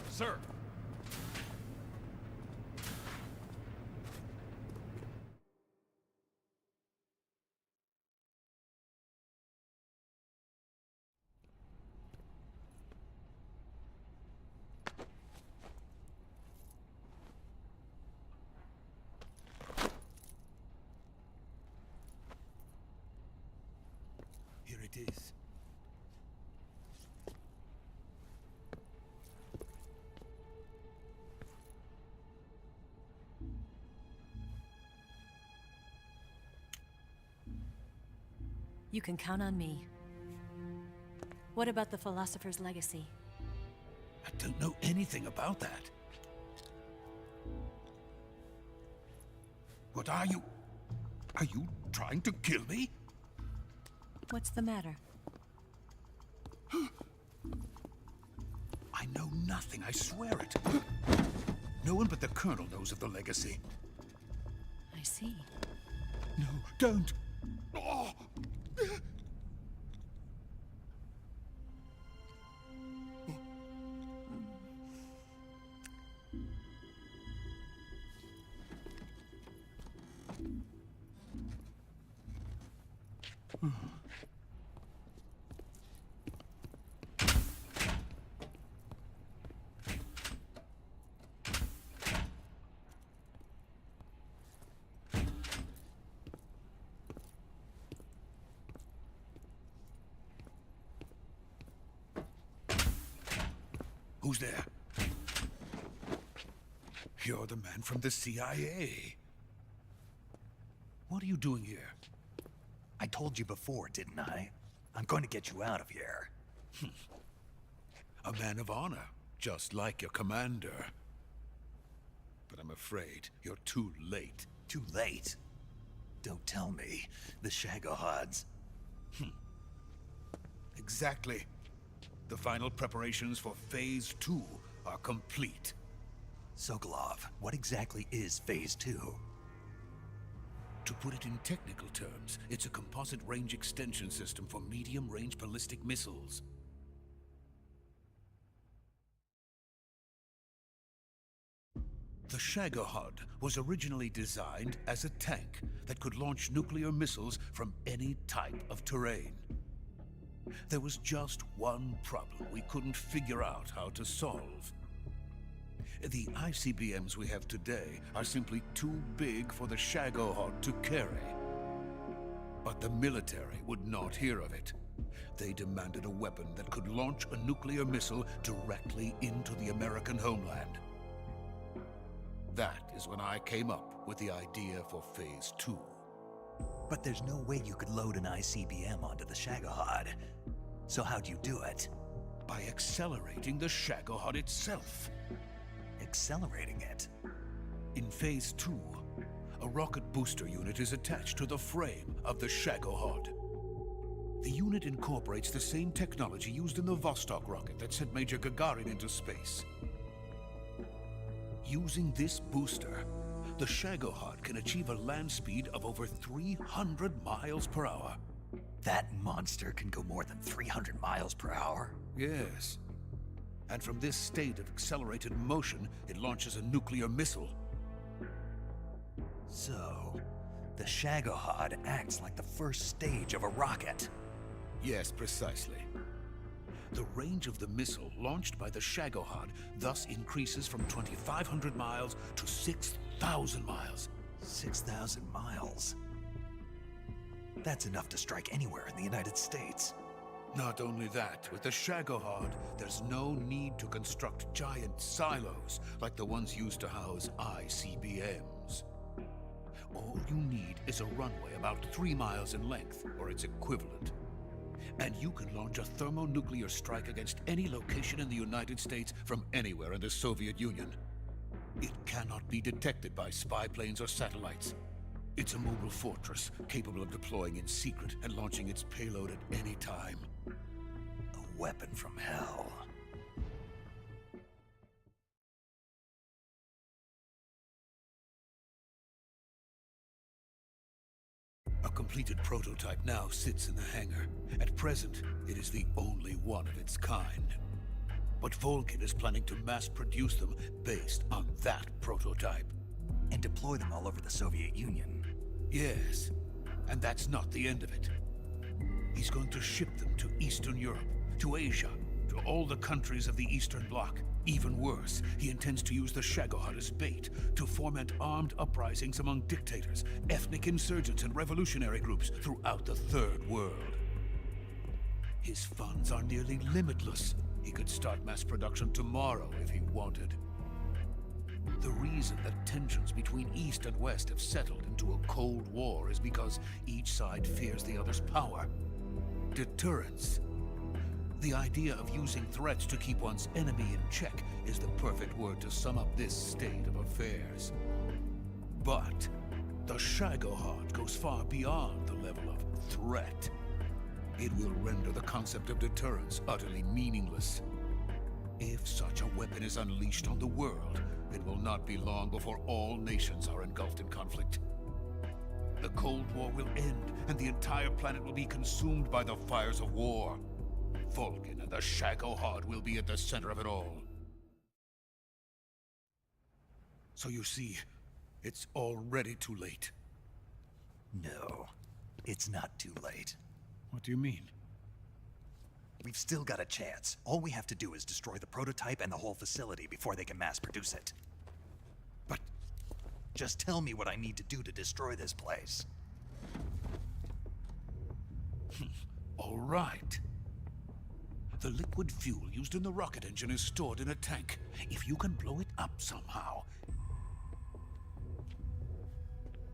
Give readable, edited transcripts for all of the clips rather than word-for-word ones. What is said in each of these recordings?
Sir! Here it is. You can count on me. What about the philosopher's legacy? I don't know anything about that. What are you? Are you trying to kill me? What's the matter? I know nothing, I swear it. No one but the Colonel knows of the legacy. I see. No, don't! Oh. Who's there? You're the man from the CIA. What are you doing here? I told you before, didn't I? I'm going to get you out of here. A man of honor, just like your commander. But I'm afraid you're too late. Too late? Don't tell me. The Shagohods. Exactly. The final preparations for Phase 2 are complete. Sokolov, what exactly is Phase 2? To put it in technical terms, it's a composite range extension system for medium-range ballistic missiles. The Shagohod was originally designed as a tank that could launch nuclear missiles from any type of terrain. There was just one problem we couldn't figure out how to solve. The ICBMs we have today are simply too big for the Shagohod to carry. But the military would not hear of it. They demanded a weapon that could launch a nuclear missile directly into the American homeland. That is when I came up with the idea for Phase 2. But there's no way you could load an ICBM onto the Shagohod. So how'd you do it? By accelerating the Shagohod itself. Accelerating it? In Phase 2, a rocket booster unit is attached to the frame of the Shagohod. The unit incorporates the same technology used in the Vostok rocket that sent Major Gagarin into space. Using this booster, the Shagohod can achieve a land speed of over 300 miles per hour. That monster can go more than 300 miles per hour? Yes. And from this state of accelerated motion, it launches a nuclear missile. So, the Shagohod acts like the first stage of a rocket. Yes, precisely. The range of the missile launched by the Shagohod thus increases from 2,500 miles to 6,000 miles. 6,000 miles? That's enough to strike anywhere in the United States. Not only that, with the Shagohod, there's no need to construct giant silos like the ones used to house ICBMs. All you need is a runway about 3 miles in length, or its equivalent. And you can launch a thermonuclear strike against any location in the United States from anywhere in the Soviet Union. It cannot be detected by spy planes or satellites. It's a mobile fortress, capable of deploying in secret and launching its payload at any time. A weapon from hell. A completed prototype now sits in the hangar. At present, it is the only one of its kind. But Vulcan is planning to mass-produce them based on that prototype. And deploy them all over the Soviet Union. Yes, and that's not the end of it. He's going to ship them to Eastern Europe, to Asia, to all the countries of the Eastern Bloc. Even worse, he intends to use the Shagohod as bait to foment armed uprisings among dictators, ethnic insurgents, and revolutionary groups throughout the Third World. His funds are nearly limitless. He could start mass production tomorrow if he wanted. The reason that tensions between East and West have settled into a Cold War is because each side fears the other's power. Deterrence. The idea of using threats to keep one's enemy in check is the perfect word to sum up this state of affairs. But the Shagohod goes far beyond the level of threat. It will render the concept of deterrence utterly meaningless. If such a weapon is unleashed on the world, it will not be long before all nations are engulfed in conflict. The Cold War will end, and the entire planet will be consumed by the fires of war. Vulcan and the Shagohod will be at the center of it all. So you see, it's already too late. No, it's not too late. What do you mean? We've still got a chance. All we have to do is destroy the prototype and the whole facility before they can mass produce it. But just tell me what I need to do to destroy this place. all right. The liquid fuel used in the rocket engine is stored in a tank. If you can blow it up somehow,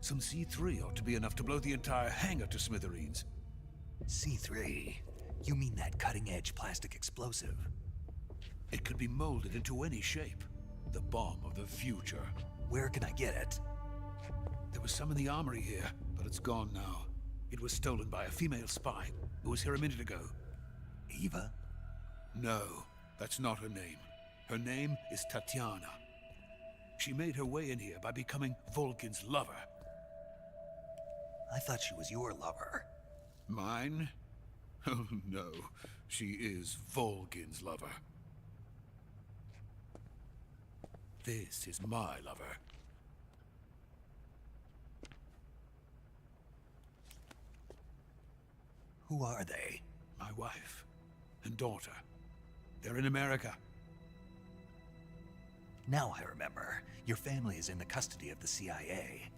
some C3 ought to be enough to blow the entire hangar to smithereens. C3? You mean that cutting-edge plastic explosive? It could be molded into any shape. The bomb of the future. Where can I get it? There was some in the armory here, but it's gone now. It was stolen by a female spy who was here a minute ago. Eva? No, that's not her name. Her name is Tatiana. She made her way in here by becoming Vulcan's lover. I thought she was your lover. Mine? Oh no, she is Vulcan's lover. This is my lover. Who are they? My wife and daughter. They're in America. Now I remember. Your family is in the custody of the CIA.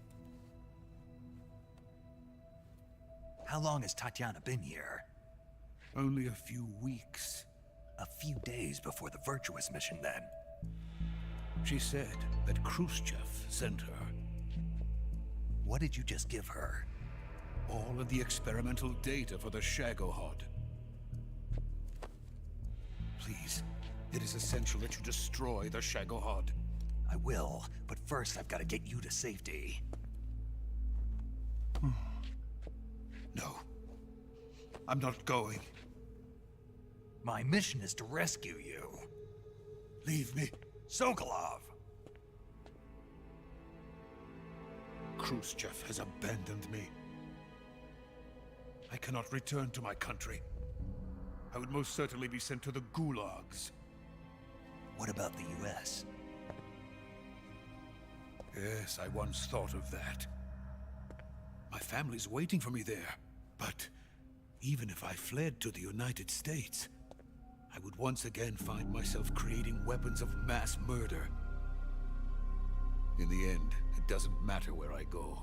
How long has Tatiana been here? Only a few weeks. A few days before the Virtuous mission, then. She said that Khrushchev sent her. What did you just give her? All of the experimental data for the Shagohod. Please, it is essential that you destroy the Shagohod. I will, but first I've got to get you to safety. No. I'm not going. My mission is to rescue you. Leave me. Sokolov! Khrushchev has abandoned me. I cannot return to my country. I would most certainly be sent to the gulags. What about the US? Yes, I once thought of that. My family's waiting for me there. But even if I fled to the United States, I would once again find myself creating weapons of mass murder. In the end, it doesn't matter where I go.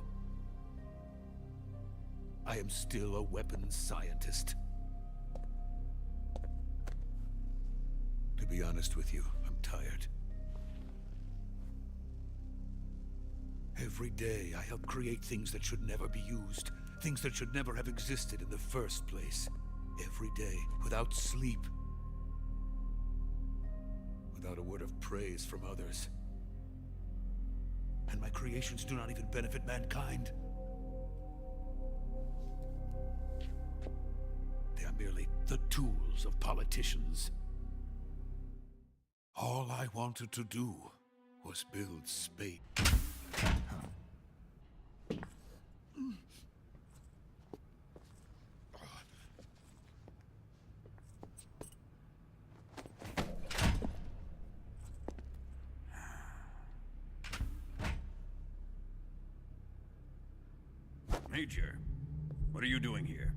I am still a weapons scientist. To be honest with you, I'm tired. Every day, I help create things that should never be used. Things that should never have existed in the first place. Every day, without sleep. Without a word of praise from others. And my creations do not even benefit mankind. They are merely the tools of politicians. All I wanted to do was build space. Major, what are you doing here?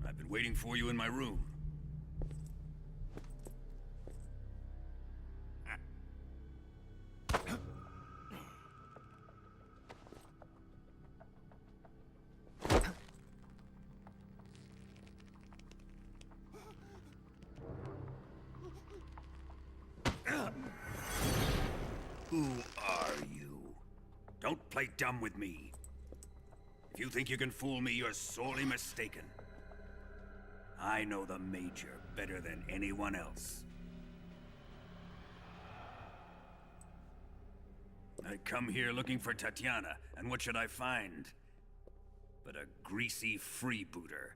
I've been waiting for you in my room. Who are you? Don't play dumb with me. If you think you can fool me, you're sorely mistaken. I know the Major better than anyone else. I come here looking for Tatiana, and what should I find? But a greasy freebooter.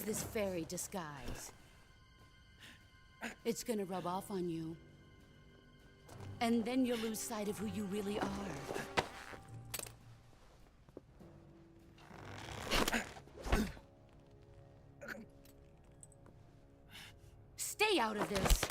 This fairy disguise. It's gonna rub off on you. And then you'll lose sight of who you really are. Stay out of this.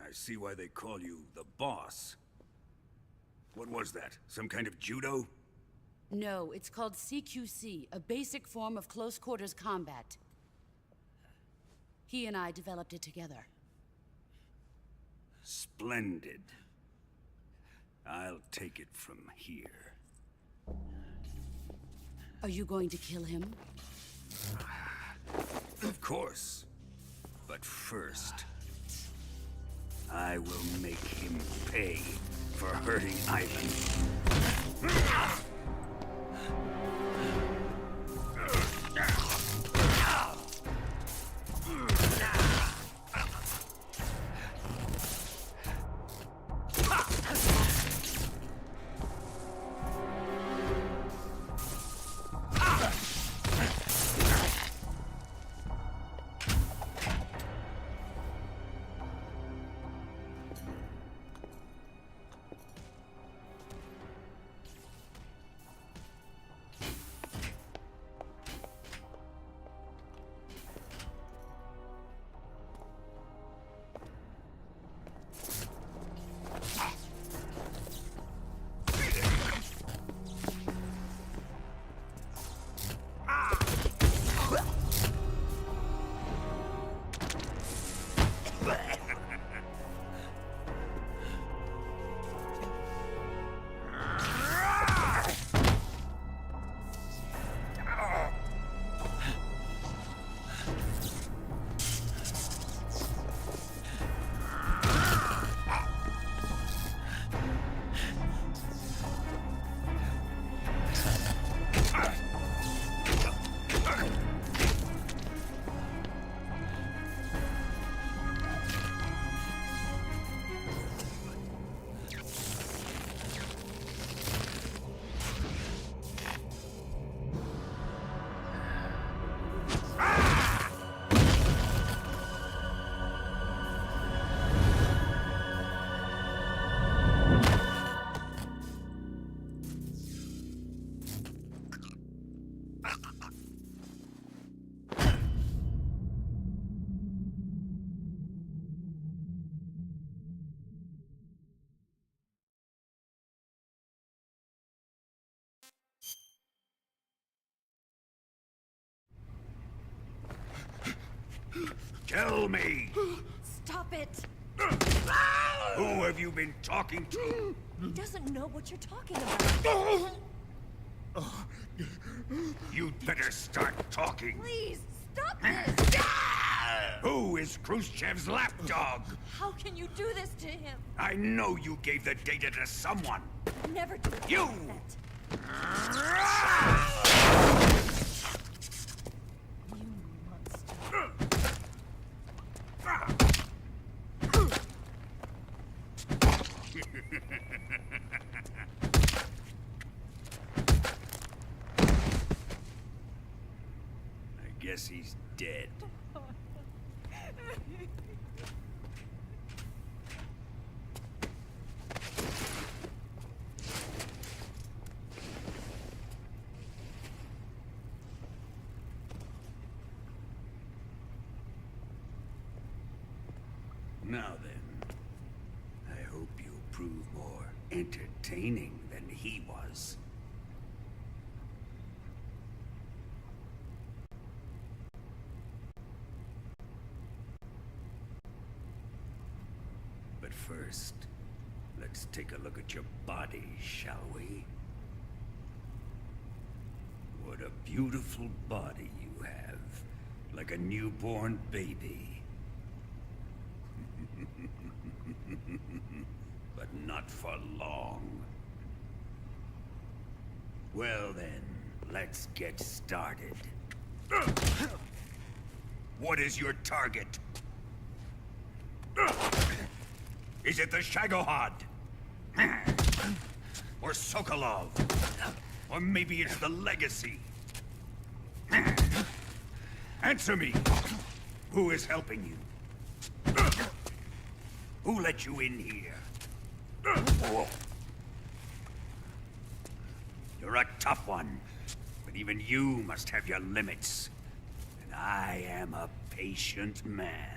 I see why they call you the boss. What was that? Some kind of judo? No, it's called CQC, a basic form of close-quarters combat. He and I developed it together. Splendid. I'll take it from here. Are you going to kill him? Of course. But first, I will make him pay for hurting Ivan. Tell me! Stop it! Who have you been talking to? He doesn't know what you're talking about. You'd better start talking. Please, stop this! Who is Khrushchev's lapdog? How can you do this to him? I know you gave the data to someone. Never do You! that. You monster. I guess he's dead. Now then, I hope you'll prove more entertaining than he was. But first, let's take a look at your body, shall we? What a beautiful body you have, like a newborn baby. But not for long. Well then, let's get started. What is your target? Is it the Shagohod? Or Sokolov? Or maybe it's the Legacy? Answer me! Who is helping you? Who let you in here? You're a tough one, but even you must have your limits. And I am a patient man.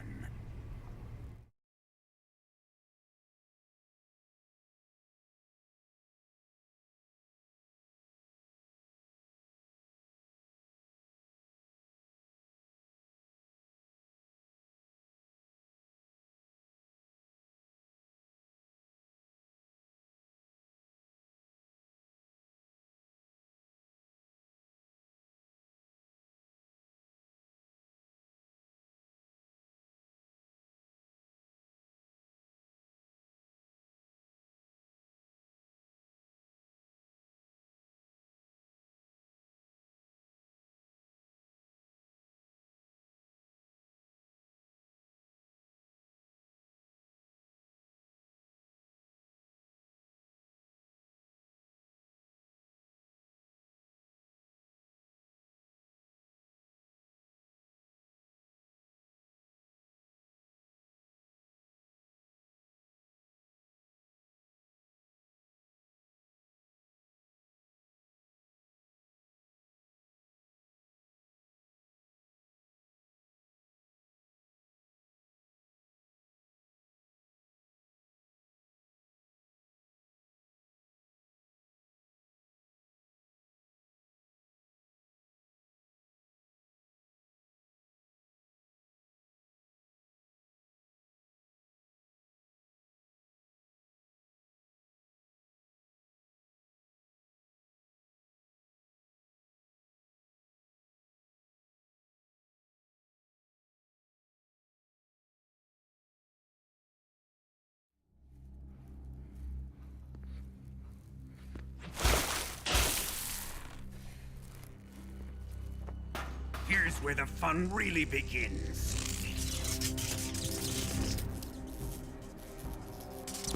Here's where the fun really begins.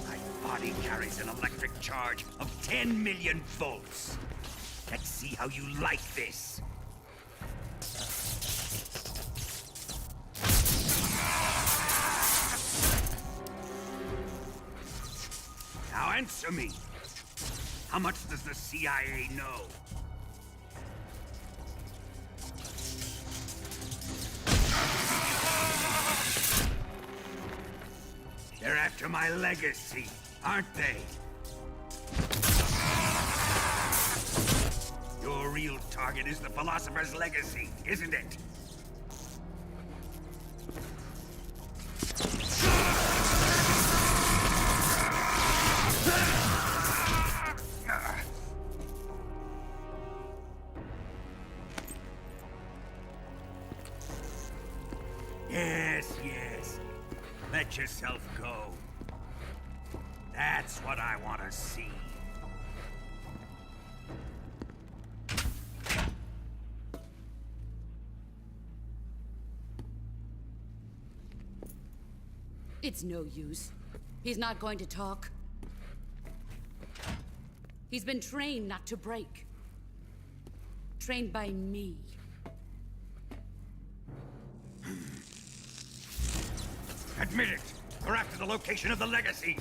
My body carries an electric charge of 10 million volts. Let's see how you like this. Now answer me. How much does the CIA know? They're after my legacy, aren't they? Your real target is the Philosopher's Legacy, isn't it? let yourself go. That's what I want to see. It's no use. He's not going to talk. He's been trained not to break. Trained by me. Admit it! We're after the location of the legacy!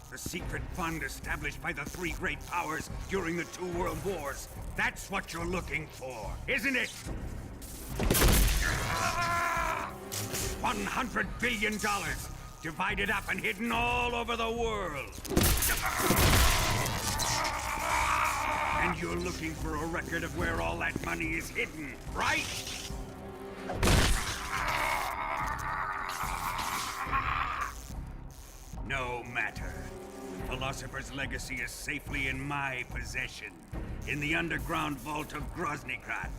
The secret fund established by the three great powers during the 2 world wars. That's what you're looking for, isn't it? $100 billion, divided up and hidden all over the world. And you're looking for a record of where all that money is hidden, right? No matter. The Philosopher's legacy is safely in my possession, in the underground vault of Groznygrad.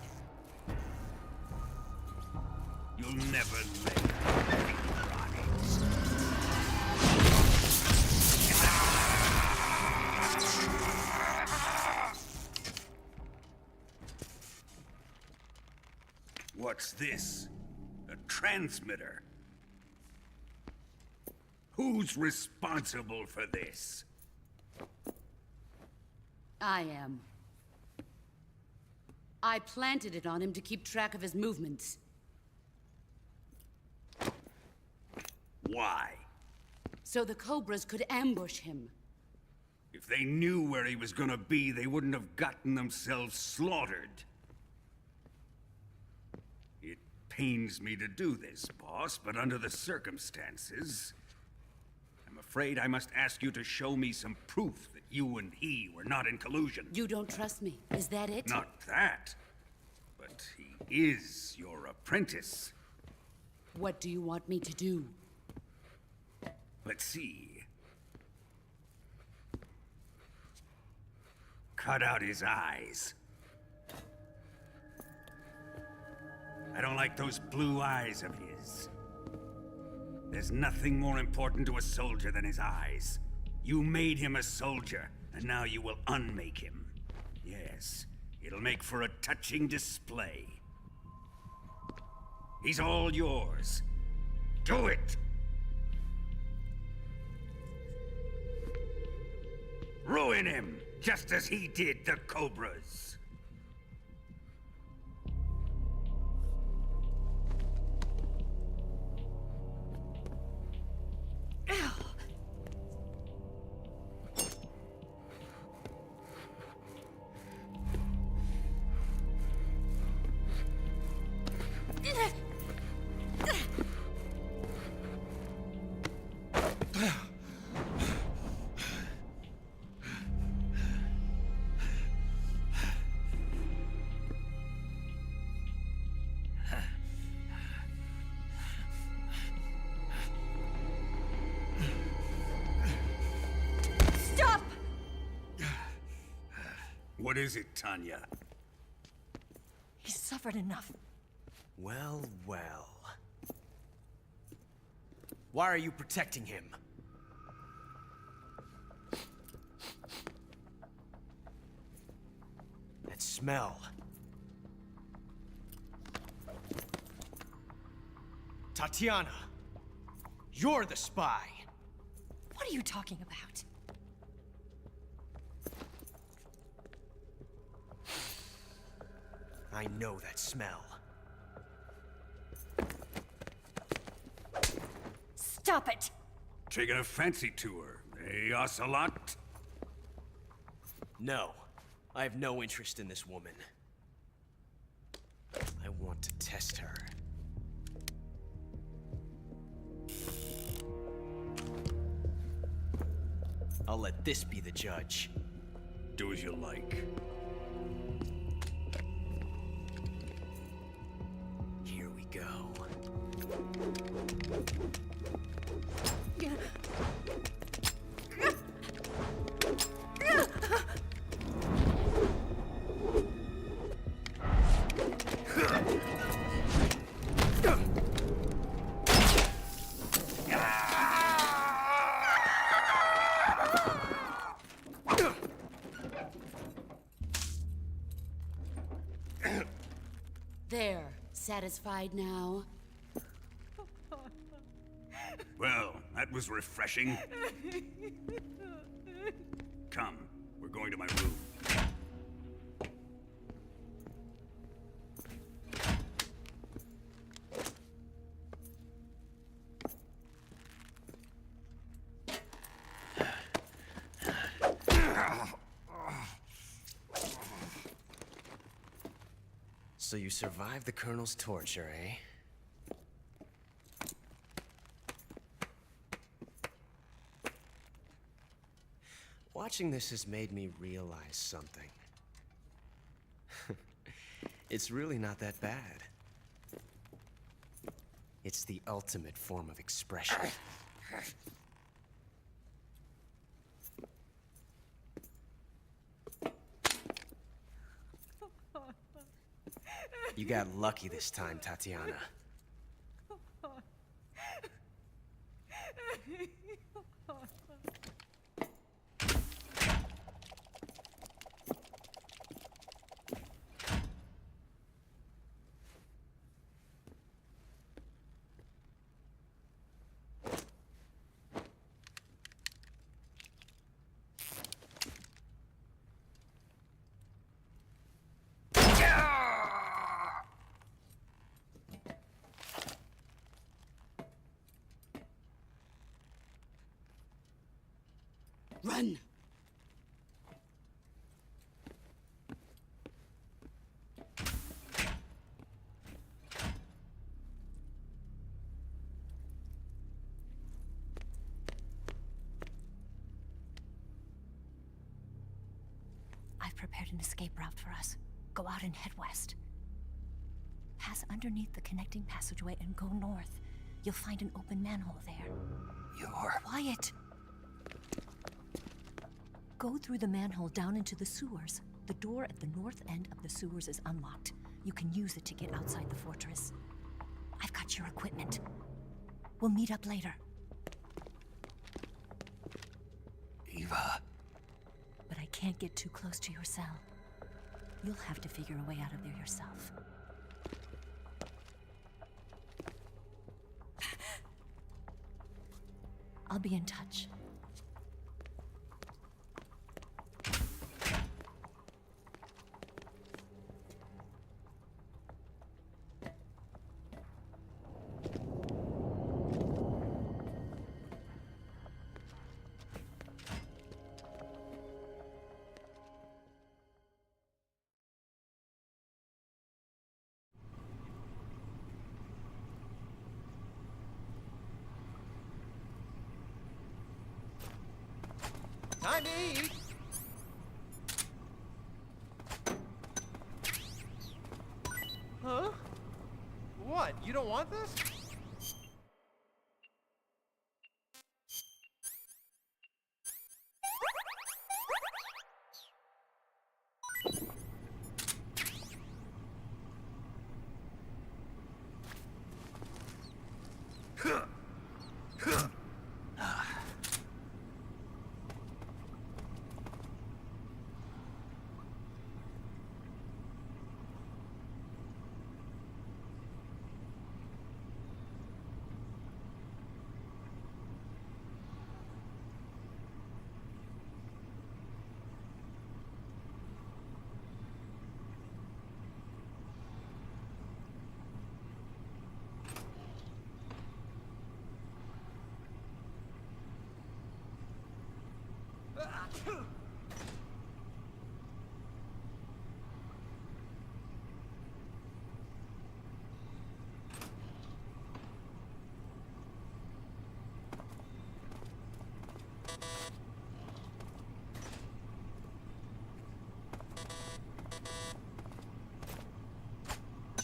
You'll never live on it. What's this? A transmitter? Who's responsible for this? I am. I planted it on him to keep track of his movements. Why? So the Cobras could ambush him. If they knew where he was gonna be, they wouldn't have gotten themselves slaughtered. It pains me to do this, boss, but under the circumstances, I'm afraid I must ask you to show me some proof that you and he were not in collusion. You don't trust me, is that it? Not that, but he is your apprentice. What do you want me to do? Let's see. Cut out his eyes. I don't like those blue eyes of his. There's nothing more important to a soldier than his eyes. You made him a soldier, and now you will unmake him. Yes, it'll make for a touching display. He's all yours. Do it! Ruin him, just as he did the Cobras. What is it, Tanya? He's suffered enough. Well, well. Why are you protecting him? That smell. Tatiana, you're the spy. What are you talking about? I know that smell. Stop it! Taking a fancy to her, eh, Ocelot? No, I have no interest in this woman. I want to test her. I'll let this be the judge. Do as you like. Here we go. satisfied now? Well, that was refreshing. Come, we're going to my room. So you survived the Colonel's torture, eh? Watching this has made me realize something. It's really not that bad. It's the ultimate form of expression. You got lucky this time, Tatiana. Run! I've prepared an escape route for us. Go out and head west. Pass underneath the connecting passageway and go north. You'll find an open manhole there. You're... Quiet! Go through the manhole down into the sewers. The door at the north end of the sewers is unlocked. You can use it to get outside the fortress. I've got your equipment. We'll meet up later. Eva... But I can't get too close to your cell. You'll have to figure a way out of there yourself. I'll be in touch. Time to eat! Huh? What? You don't want this?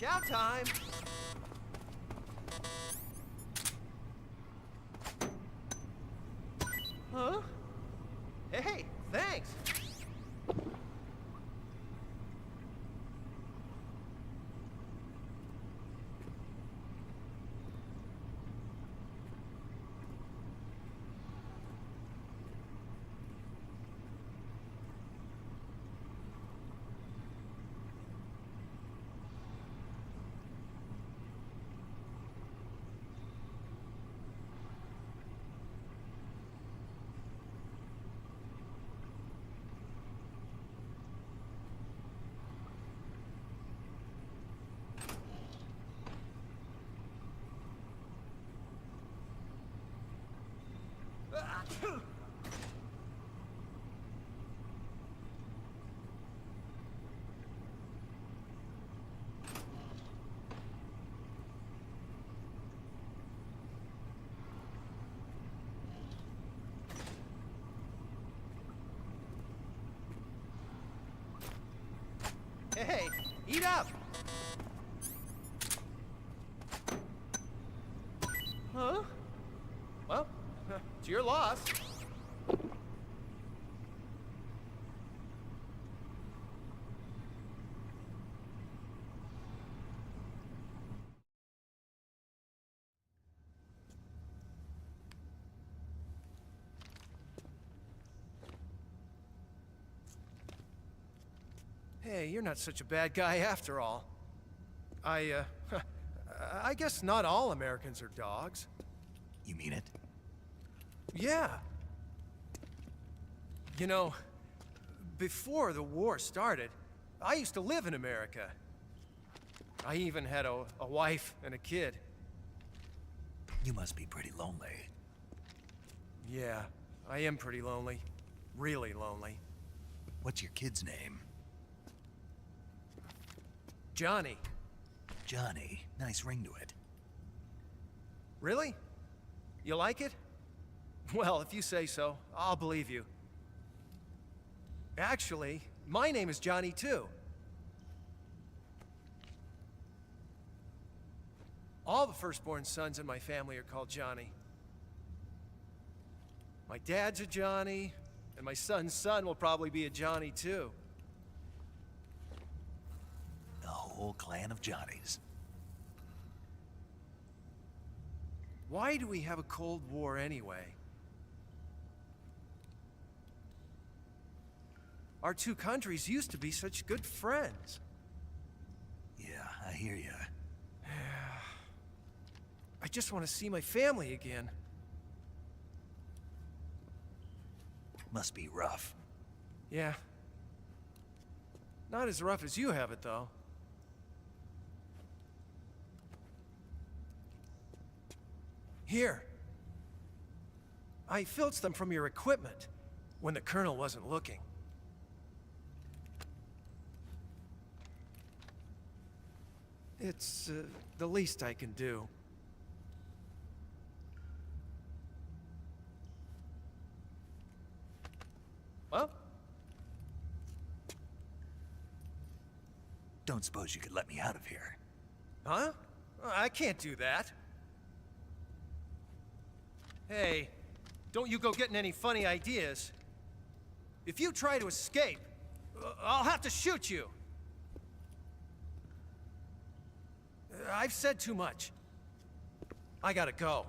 Chow time! Huh? Hey, thanks! It's your loss. Hey, you're not such a bad guy after all. I guess not all Americans are dogs. You mean it? Yeah. You know, before the war started, I used to live in America. I even had a wife and a kid. You must be pretty lonely. Yeah, I am pretty lonely. Really lonely. What's your kid's name? Johnny. Johnny. Nice ring to it. Really? You like it? Well, if you say so, I'll believe you. Actually, my name is Johnny too. All the firstborn sons in my family are called Johnny. My dad's a Johnny, and my son's son will probably be a Johnny too. The whole clan of Johnnies. Why do we have a Cold War anyway? Our two countries used to be such good friends. Yeah, I hear you. I just want to see my family again. Must be rough. Yeah. Not as rough as you have it, though. Here. I filched them from your equipment when the Colonel wasn't looking. It's the least I can do. Well? Don't suppose you could let me out of here? Huh? I can't do that. Hey, don't you go getting any funny ideas. If you try to escape, I'll have to shoot you. I've said too much. I gotta go.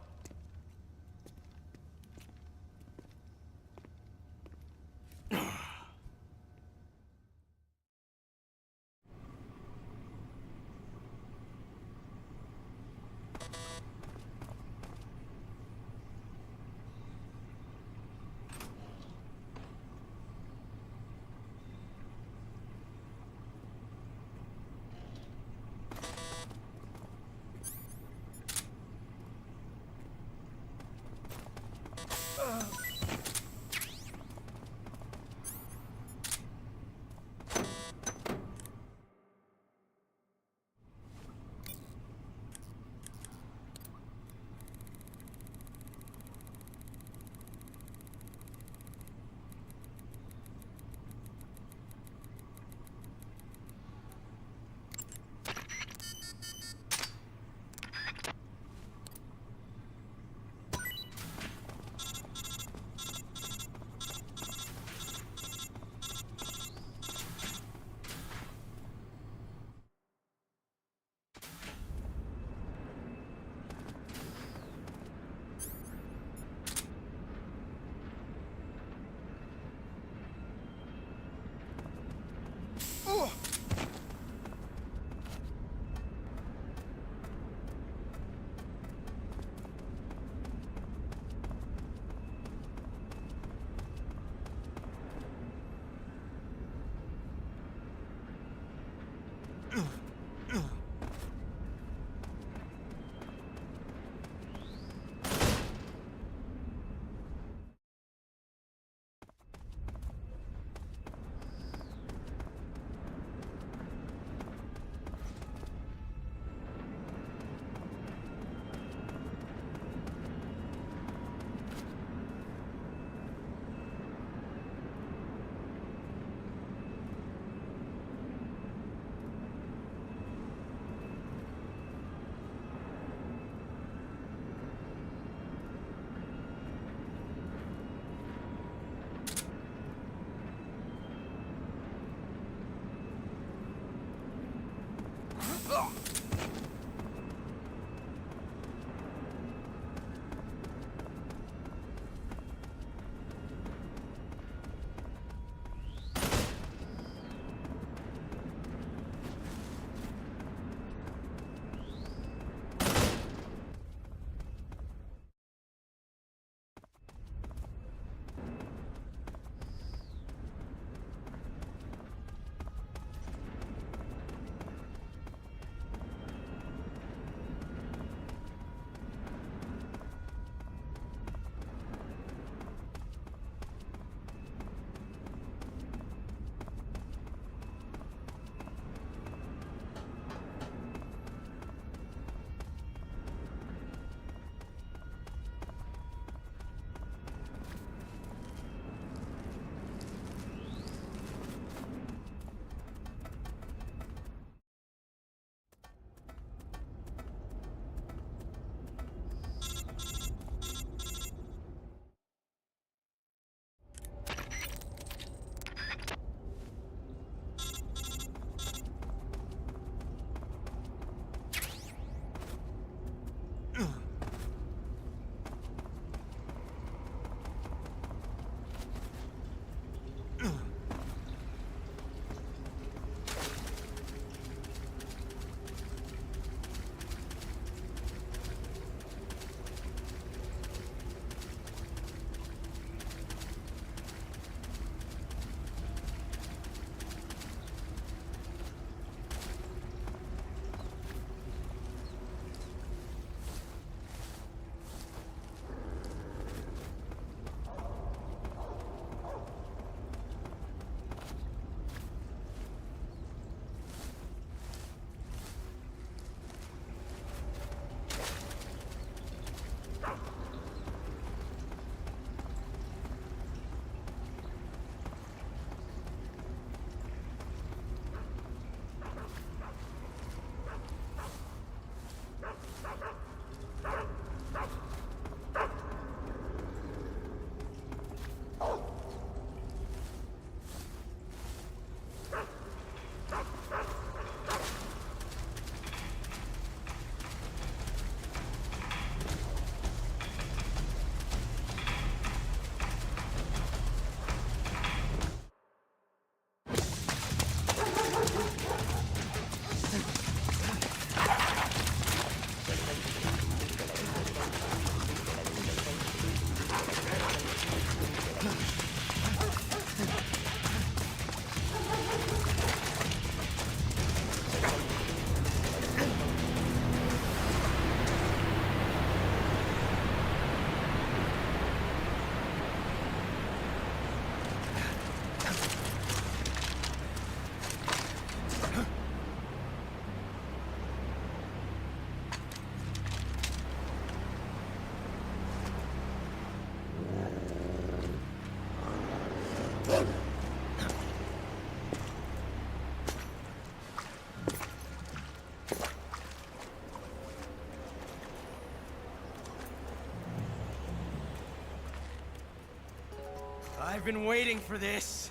I've been waiting for this.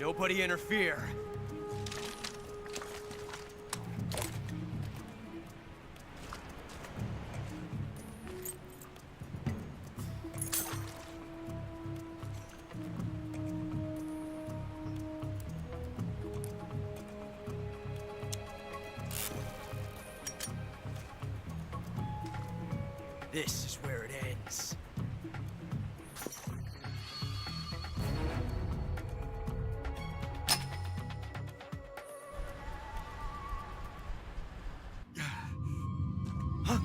Nobody interfere. This is where it ends. Huh?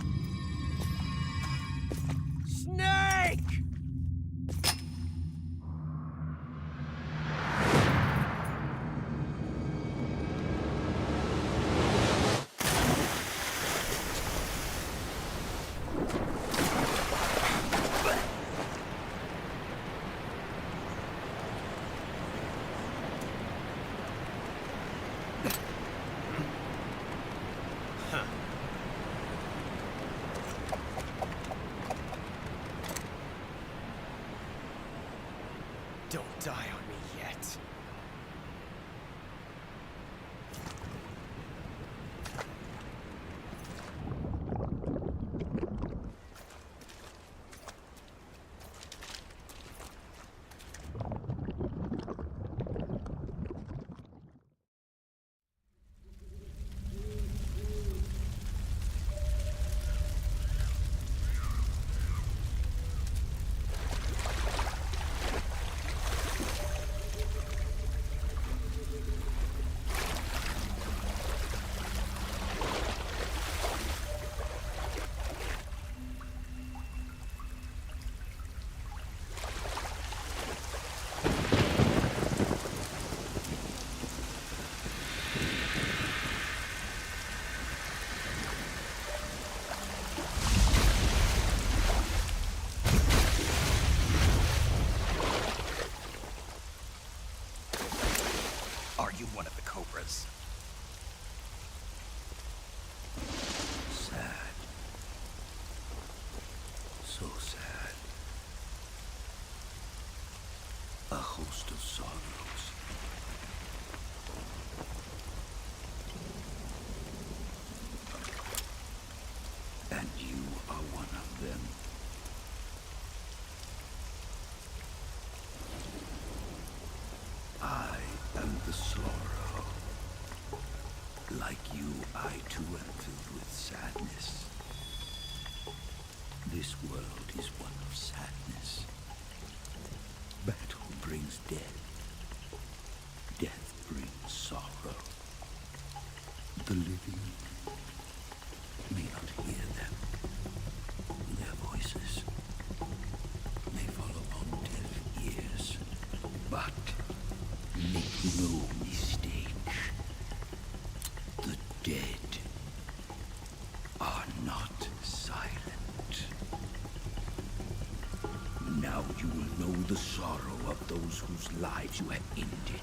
Snake! Don't die on me yet. Are you one of the Cobras? Sad. So sad. A host of sorrows. And you are one of them. I am the sorrow. Like you, I too am filled with sadness. This world is one of sadness. Battle brings death. Death brings sorrow. The living may not hear them. Their voices may fall upon deaf ears. But make no mistake. The dead are not silent. Now you will know the sorrow of those whose lives you have ended.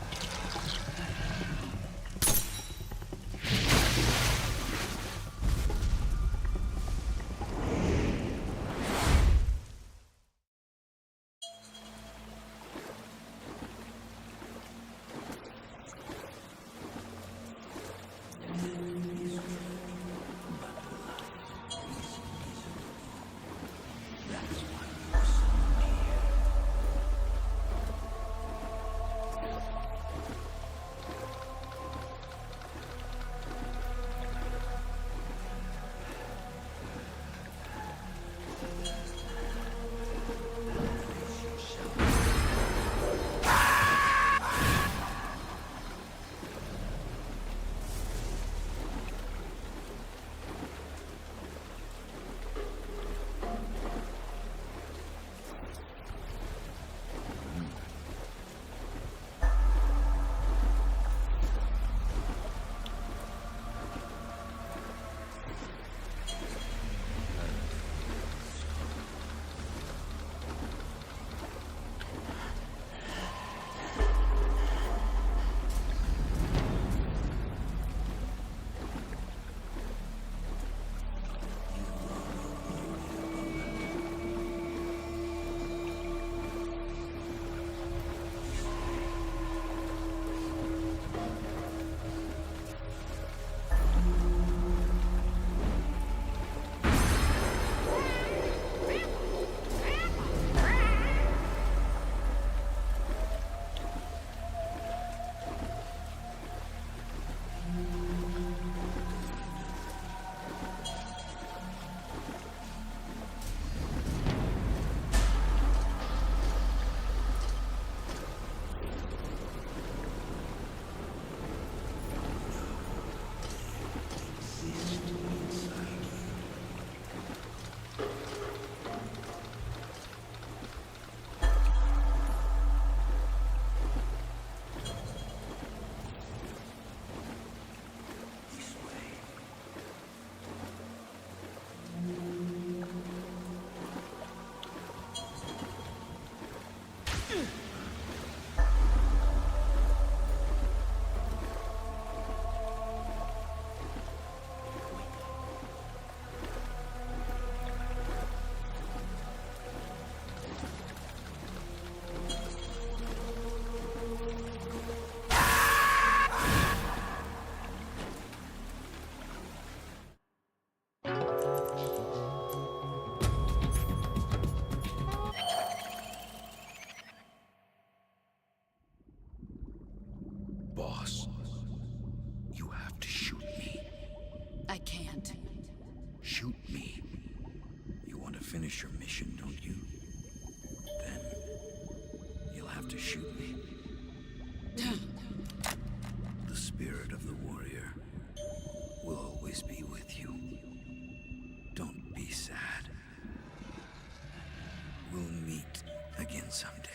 someday.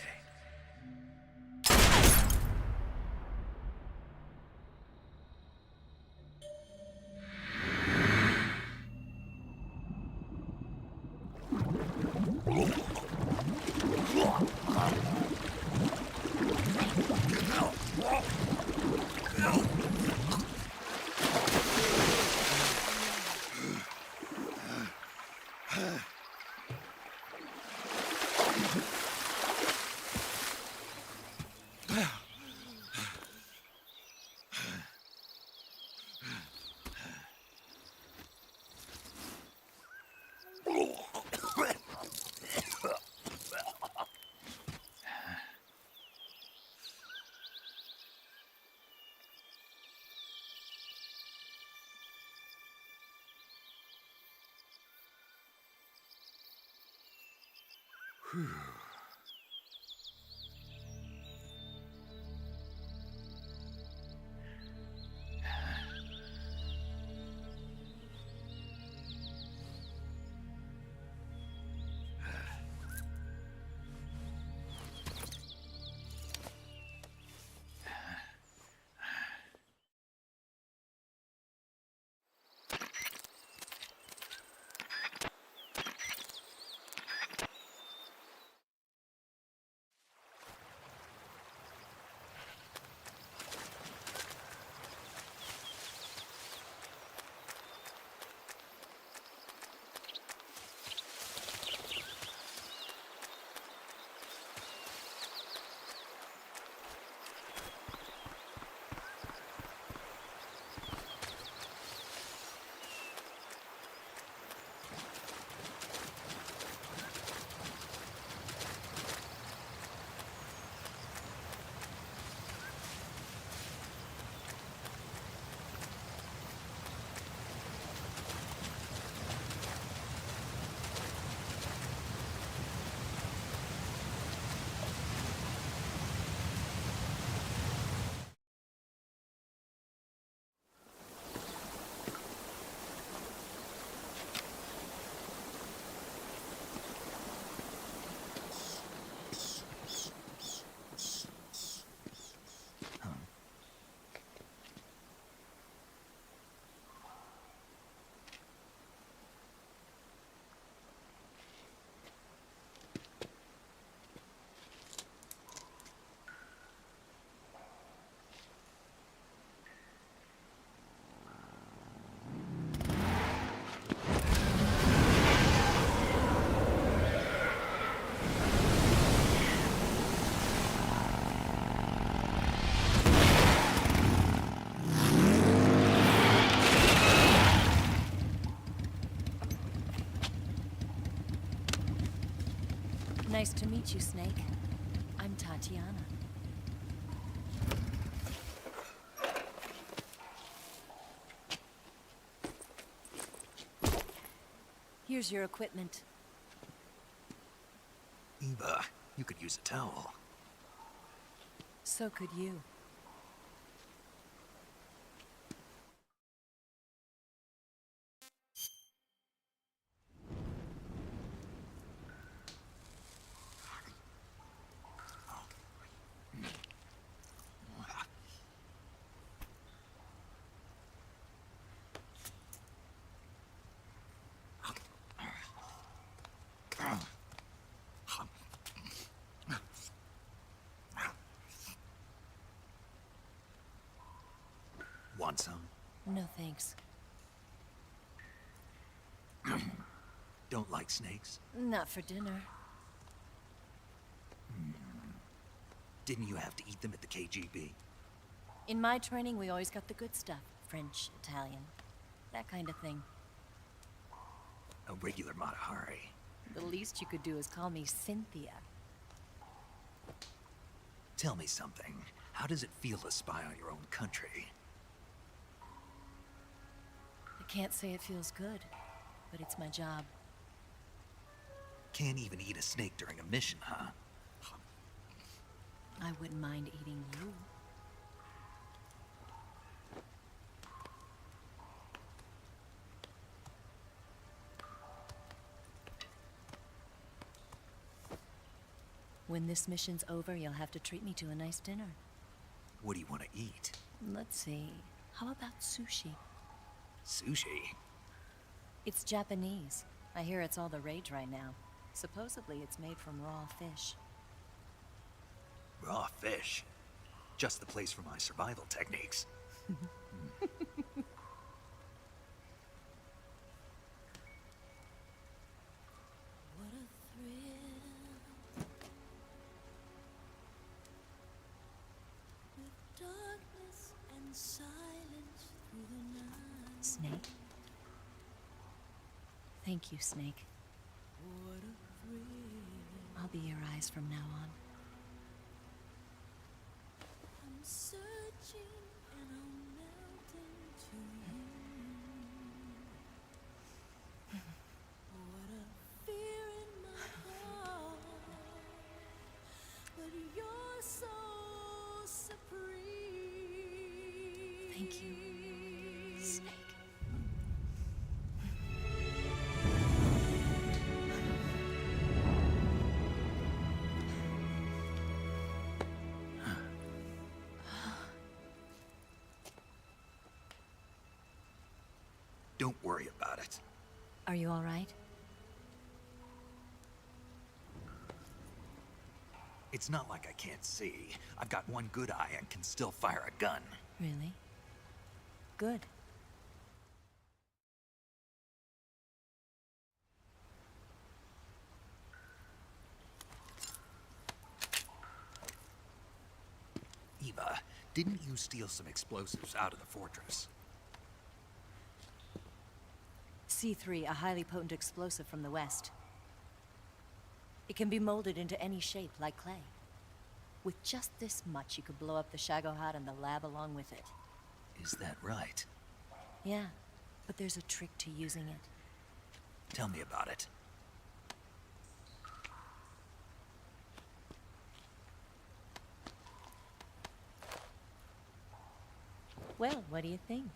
Nice to meet you, Snake. I'm Tatiana. Here's your equipment. Eva, you could use a towel. So could you. Want some? No thanks. Don't like snakes? Not for dinner. Didn't you have to eat them at the KGB? In my training, we always got the good stuff. French, Italian, that kind of thing. A regular Mata Hari. The least you could do is call me Cynthia. Tell me something. How does it feel to spy on your own country? I can't say it feels good, but it's my job. Can't even eat a snake during a mission, huh? I wouldn't mind eating you. When this mission's over, you'll have to treat me to a nice dinner. What do you want to eat? Let's see. How about sushi? Sushi? It's Japanese. I hear it's all the rage right now. Supposedly it's made from raw fish. Raw fish? Just the place for my survival techniques. What a thrill. With darkness and silence through the night. Snake? Thank you, Snake. What a thrill. I'll be your eyes from now on. I'm searching and I'm melting to you. What a fear in my heart, but you're so supreme. Thank you, Snake. Don't worry about it. Are you all right? It's not like I can't see. I've got one good eye and can still fire a gun. Really? Good. Eva, didn't you steal some explosives out of the fortress? C3, a highly potent explosive from the west. It can be molded into any shape, like clay. With just this much, you could blow up the Shagohod and the lab along with it. Is that right? Yeah, but there's a trick to using it. Tell me about it. Well, what do you think?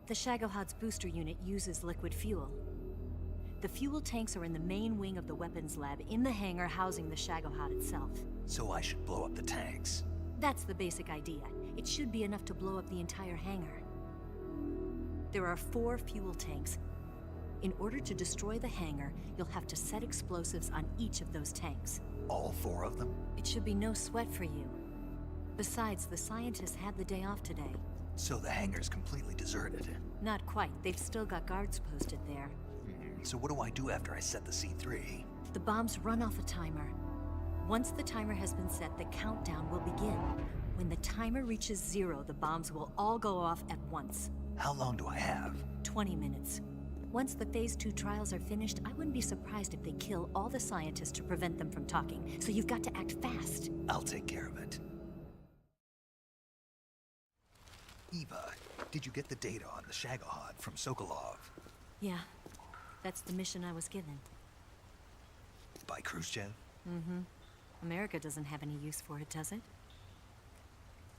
The Shagohod's booster unit uses liquid fuel. The fuel tanks are in the main wing of the weapons lab in the hangar housing the Shagohod itself. So I should blow up the tanks. That's the basic idea. It should be enough to blow up the entire hangar. There are 4 fuel tanks. In order to destroy the hangar, you'll have to set explosives on each of those tanks. All 4 of them? It should be no sweat for you. Besides, the scientists had the day off today. So the hangar's completely deserted. Not quite. They've still got guards posted there. So what do I do after I set the C3? The bombs run off a timer. Once the timer has been set, the countdown will begin. When the timer reaches 0, the bombs will all go off at once. How long do I have? 20 minutes. Once the Phase 2 trials are finished, I wouldn't be surprised if they kill all the scientists to prevent them from talking. So you've got to act fast. I'll take care of it. Eva, did you get the data on the Shagohod from Sokolov? Yeah, that's the mission I was given. By Khrushchev? America doesn't have any use for it, does it?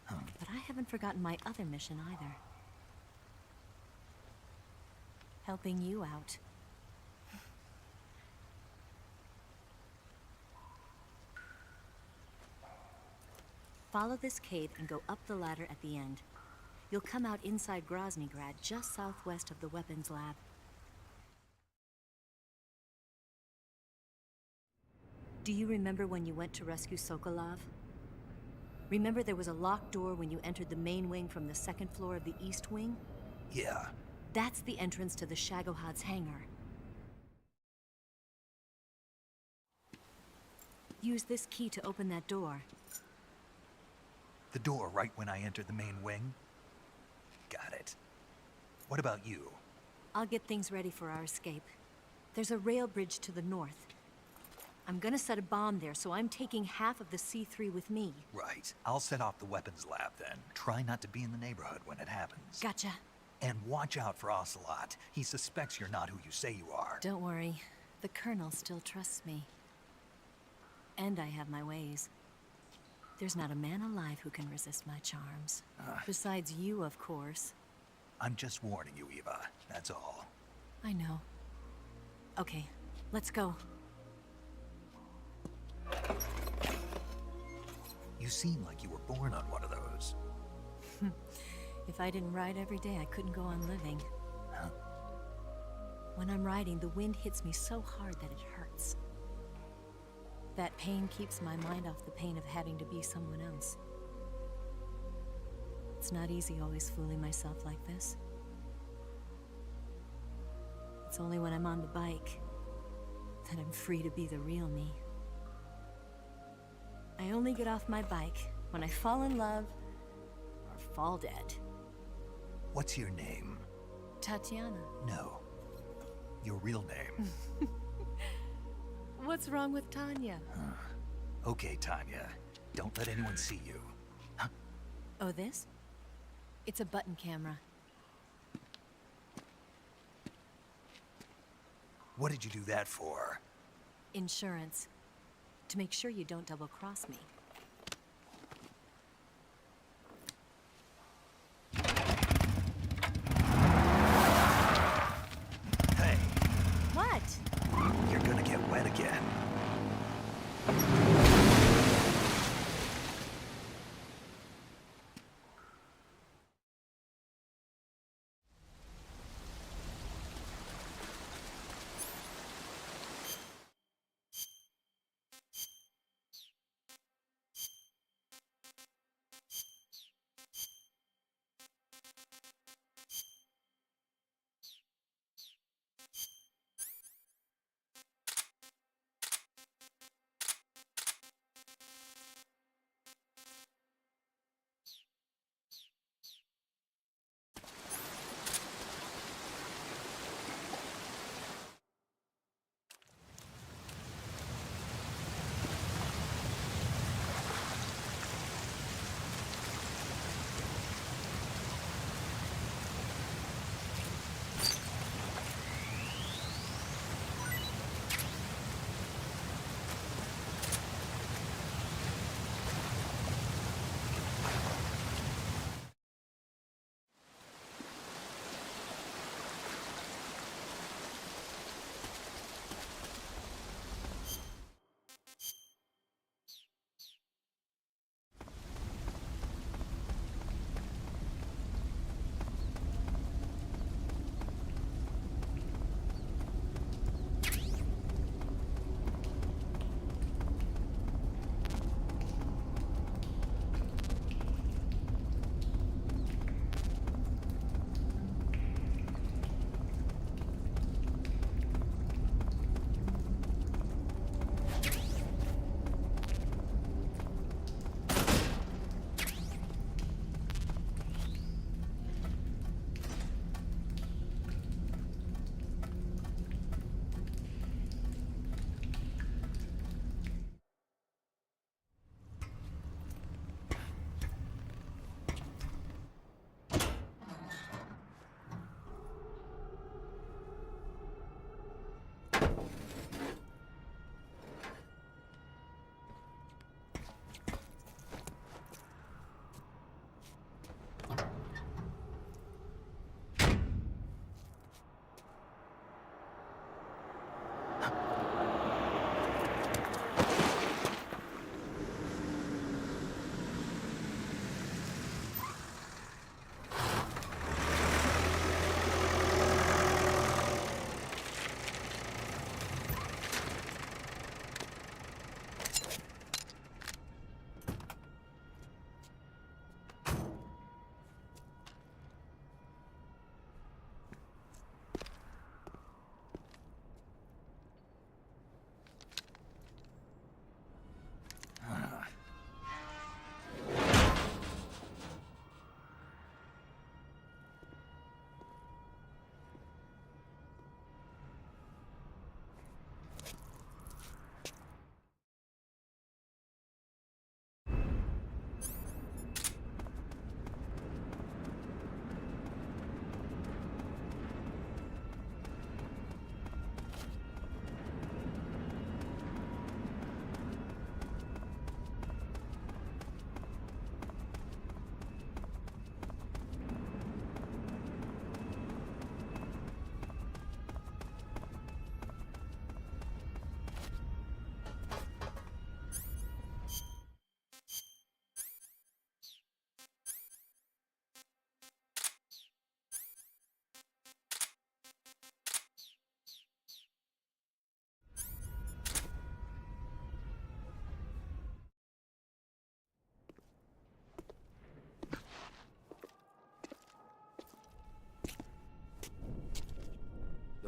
But I haven't forgotten my other mission either. Helping you out. Follow this cave and go up the ladder at the end. You'll come out inside Groznygrad, just southwest of the weapons lab. Do you remember when you went to rescue Sokolov? Remember there was a locked door when you entered the main wing from the 2nd floor of the east wing? Yeah. That's the entrance to the Shagohod's hangar. Use this key to open that door. The door right when I entered the main wing? Got it. What about you? I'll get things ready for our escape. There's a rail bridge to the north. I'm gonna set a bomb there, so I'm taking half of the C3 with me. Right. I'll set off the weapons lab then. Try not to be in the neighborhood when it happens. Gotcha. And watch out for Ocelot. He suspects you're not who you say you are. Don't worry. The Colonel still trusts me. And I have my ways. There's not a man alive who can resist my charms. Besides you, of course. I'm just warning you, Eva. That's all. I know. Okay, let's go. You seem like you were born on one of those. If I didn't ride every day, I couldn't go on living. Huh? When I'm riding, the wind hits me so hard that it hurts. That pain keeps my mind off the pain of having to be someone else. It's not easy always fooling myself like this. It's only when I'm on the bike that I'm free to be the real me. I only get off my bike when I fall in love or fall dead. What's your name? Tatiana. No. Your real name. What's wrong with Tanya? Okay, Tanya. Don't let anyone see you. Huh? Oh, this? It's a button camera. What did you do that for? Insurance. To make sure you don't double-cross me. Hey, What? you're gonna get wet again.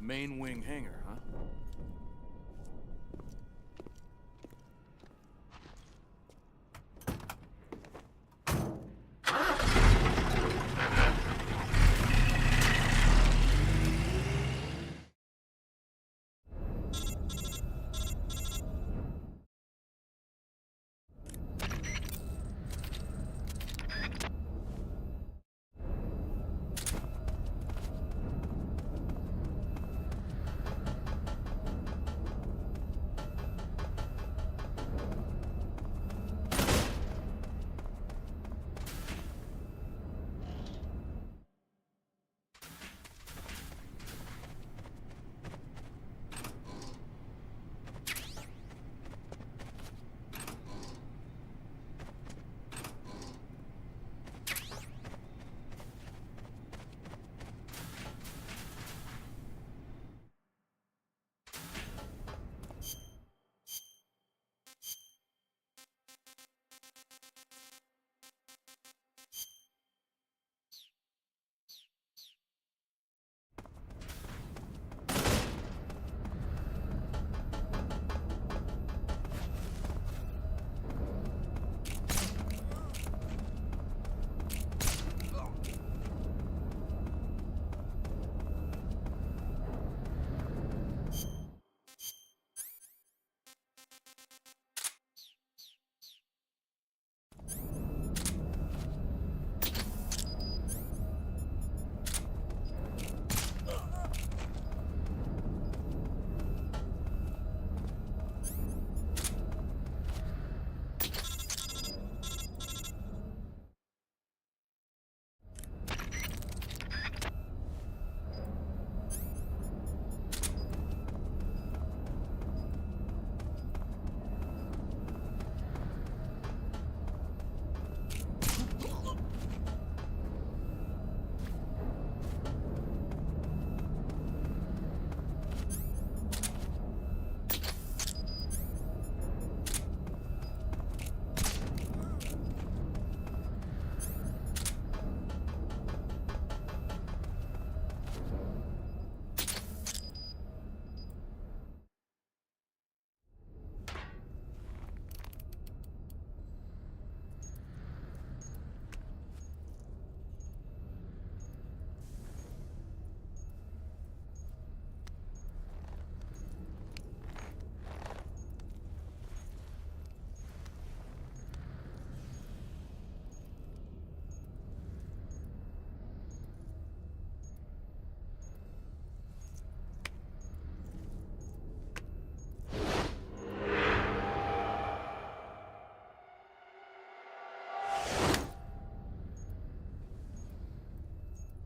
main wing hangar, huh?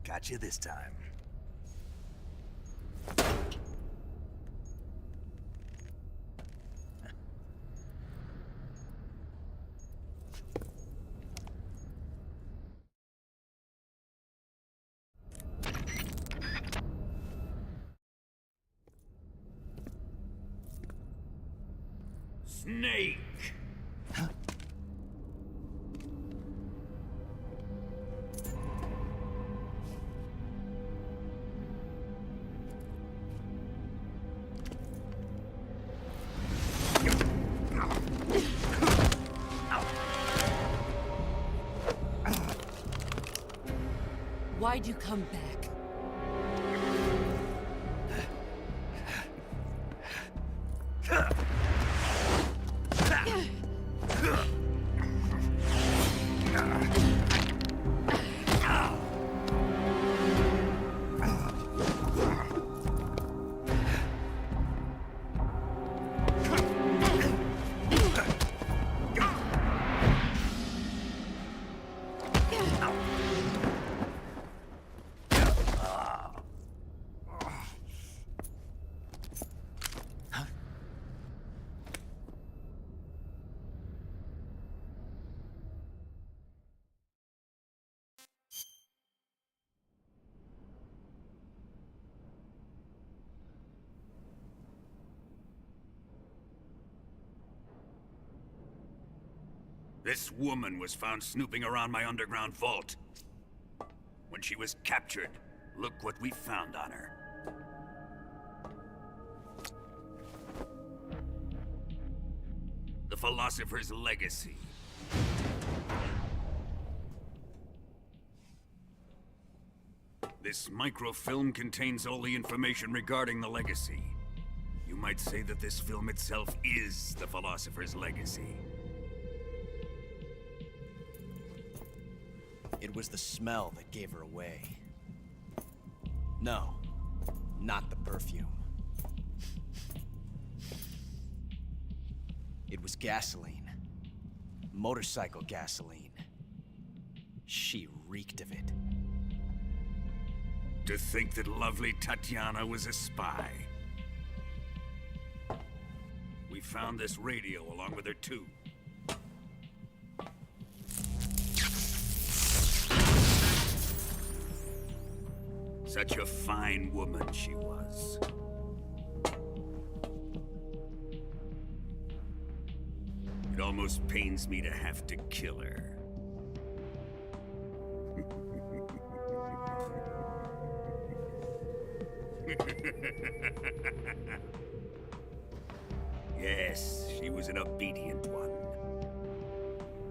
Got you this time. Snake! Why'd you come back? This woman was found snooping around my underground vault. When she was captured, look what we found on her. philosopher's legacy. This microfilm contains all the information regarding the legacy. You might say that this film itself is the philosopher's legacy. It was the smell that gave her away. No, not the perfume. It was gasoline. Motorcycle gasoline. She reeked of it. To think that lovely Tatiana was a spy. We found this radio along with her too. Such a fine woman she was. It almost pains me to have to kill her. Yes, she was an obedient one.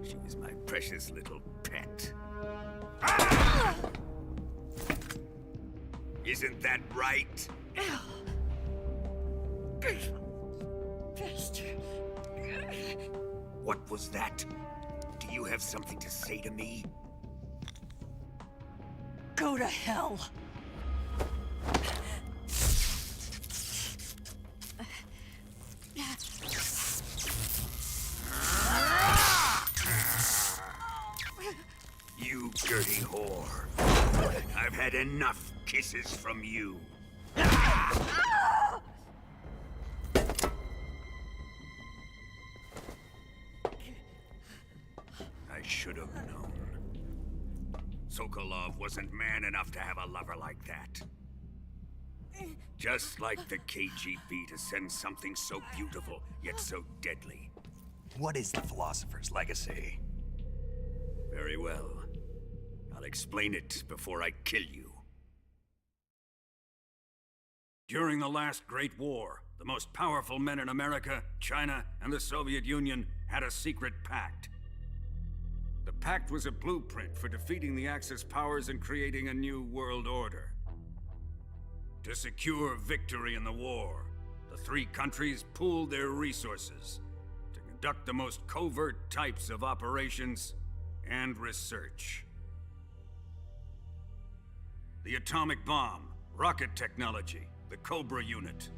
She was my precious little pet. Ah! Isn't that right? What was that? Do you have something to say to me? Go to hell. You dirty whore. I've had enough kisses from you. I should have known. Sokolov wasn't man enough to have a lover like that. Just like the KGB to send something so beautiful, yet so deadly. What is the philosopher's legacy? Very well. I'll explain it before I kill you. During the last Great War, the most powerful men in America, China, and the Soviet Union had a secret pact. The pact was a blueprint for defeating the Axis powers and creating a new world order. To secure victory in the war, the three countries pooled their resources to conduct the most covert types of operations and research. The atomic bomb, rocket technology, the Cobra unit.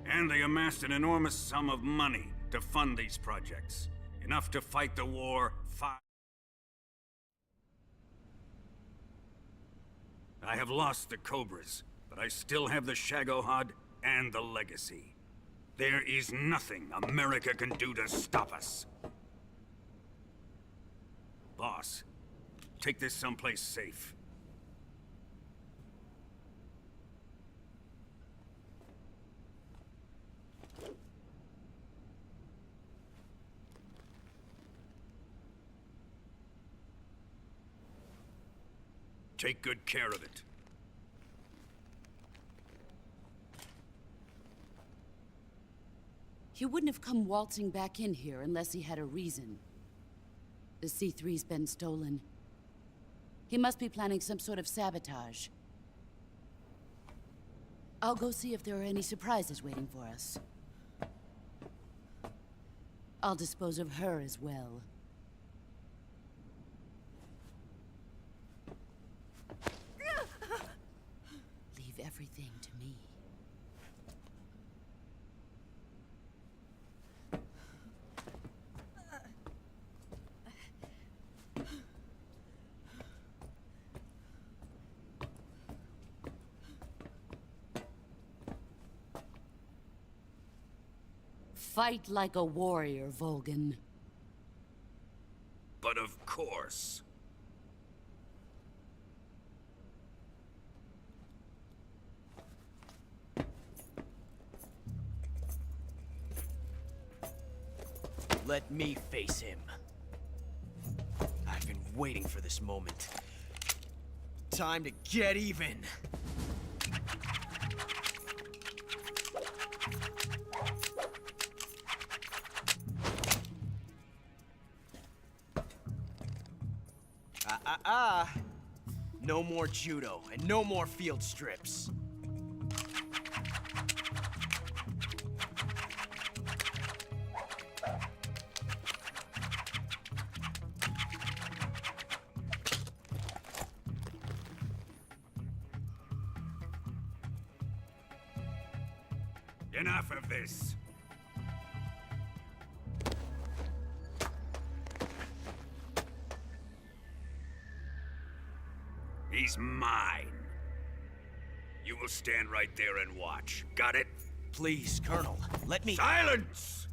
And they amassed an enormous sum of money to fund these projects. Enough to fight the war 5. I have lost the Cobras, but I still have the Shagohod and the Legacy. There is nothing America can do to stop us. Boss, take this someplace safe. Take good care of it. He wouldn't have come waltzing back in here unless he had a reason. The C3's been stolen. He must be planning some sort of sabotage. I'll go see if there are any surprises waiting for us. I'll dispose of her as well. Leave everything to me. Fight like a warrior, Volgan. But of course. Let me face him. I've been waiting for this moment. Time to get even. No more judo, and no more field strips. Enough of this. He's mine. You will stand right there and watch. Got it? Please, Colonel, let me— Silence!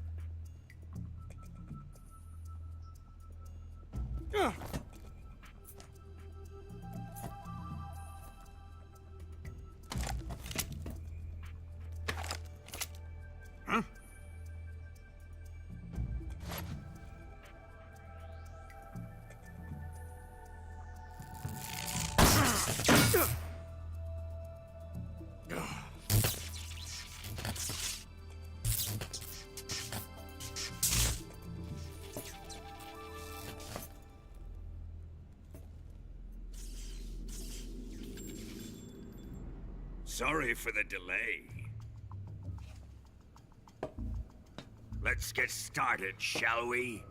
Huh? Sorry for the delay. Let's get started, shall we?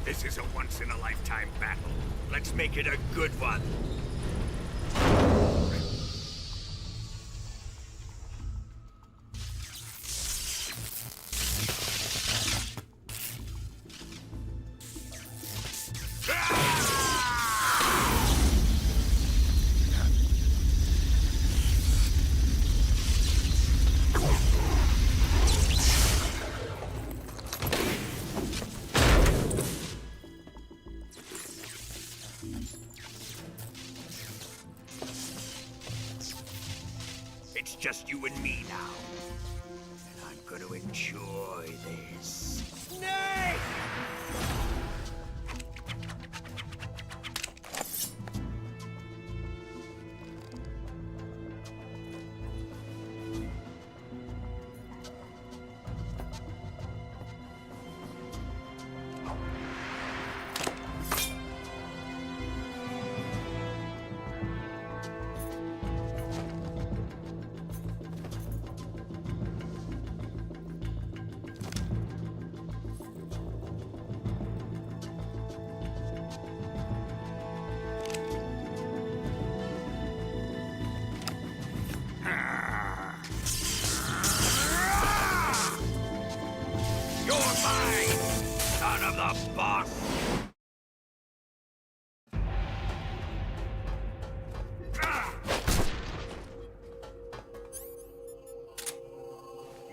This is a once-in-a-lifetime battle. Let's make it a good one. It's just you and me now. And I'm gonna enjoy this. Nay! You're mine, son of the boss!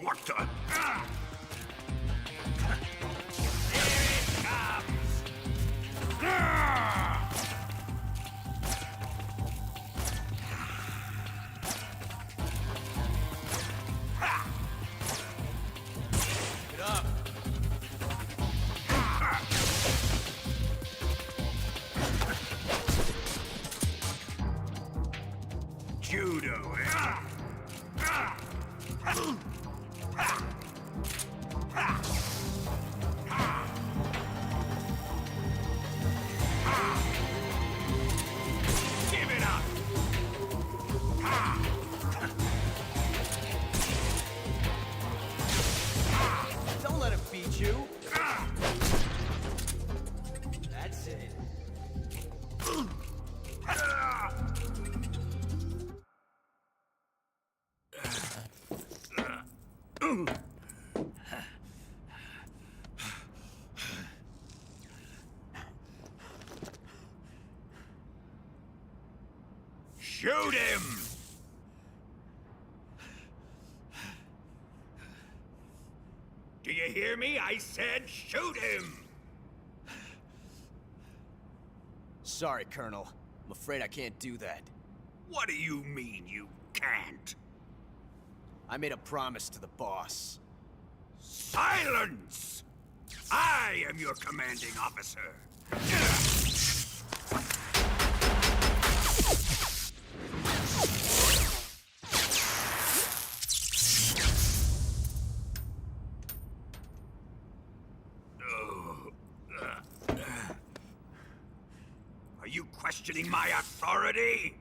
What the? Here it comes! Get up! Judo, eh? Give it up! Don't let him beat you! That's it. Shoot him! Do you hear me? I said shoot him! Sorry, Colonel. I'm afraid I can't do that. What do you mean you can't? I made a promise to the boss. Silence! I am your commanding officer. Are you questioning my authority?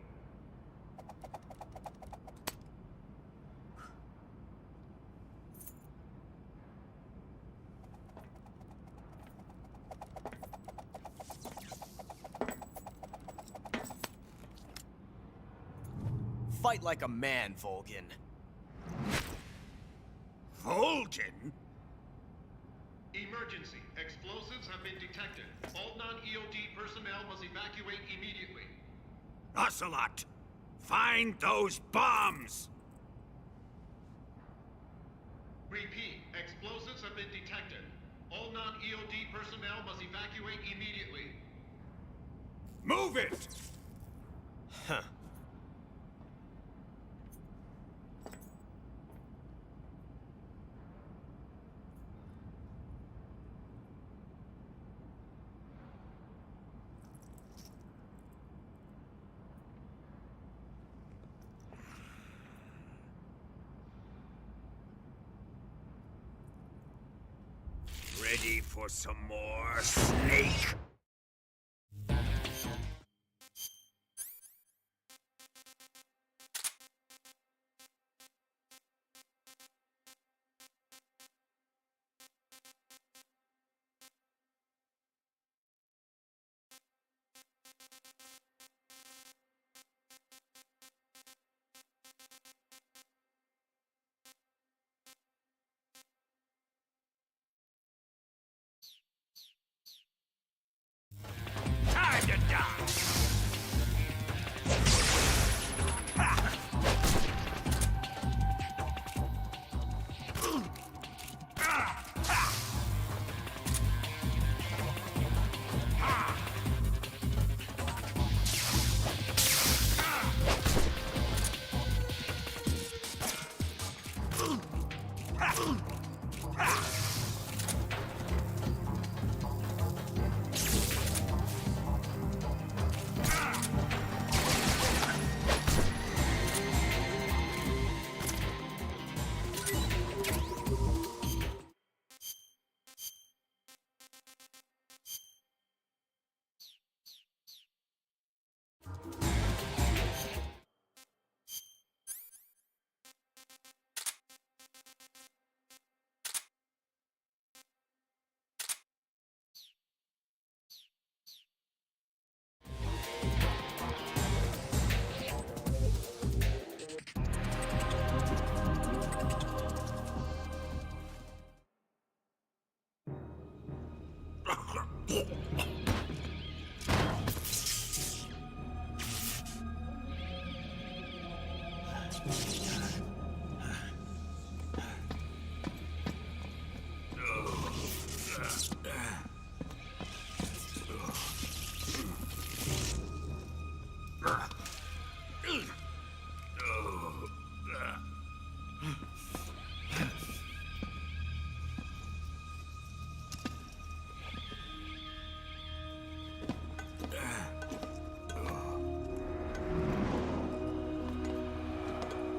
Fight like a man, Volgin. Volgin? Emergency. Explosives have been detected. All non-EOD personnel must evacuate immediately. Ocelot, find those bombs! Repeat. Explosives have been detected. All non-EOD personnel must evacuate immediately. Move it! Huh. Ready for some more, Snake? Time to die!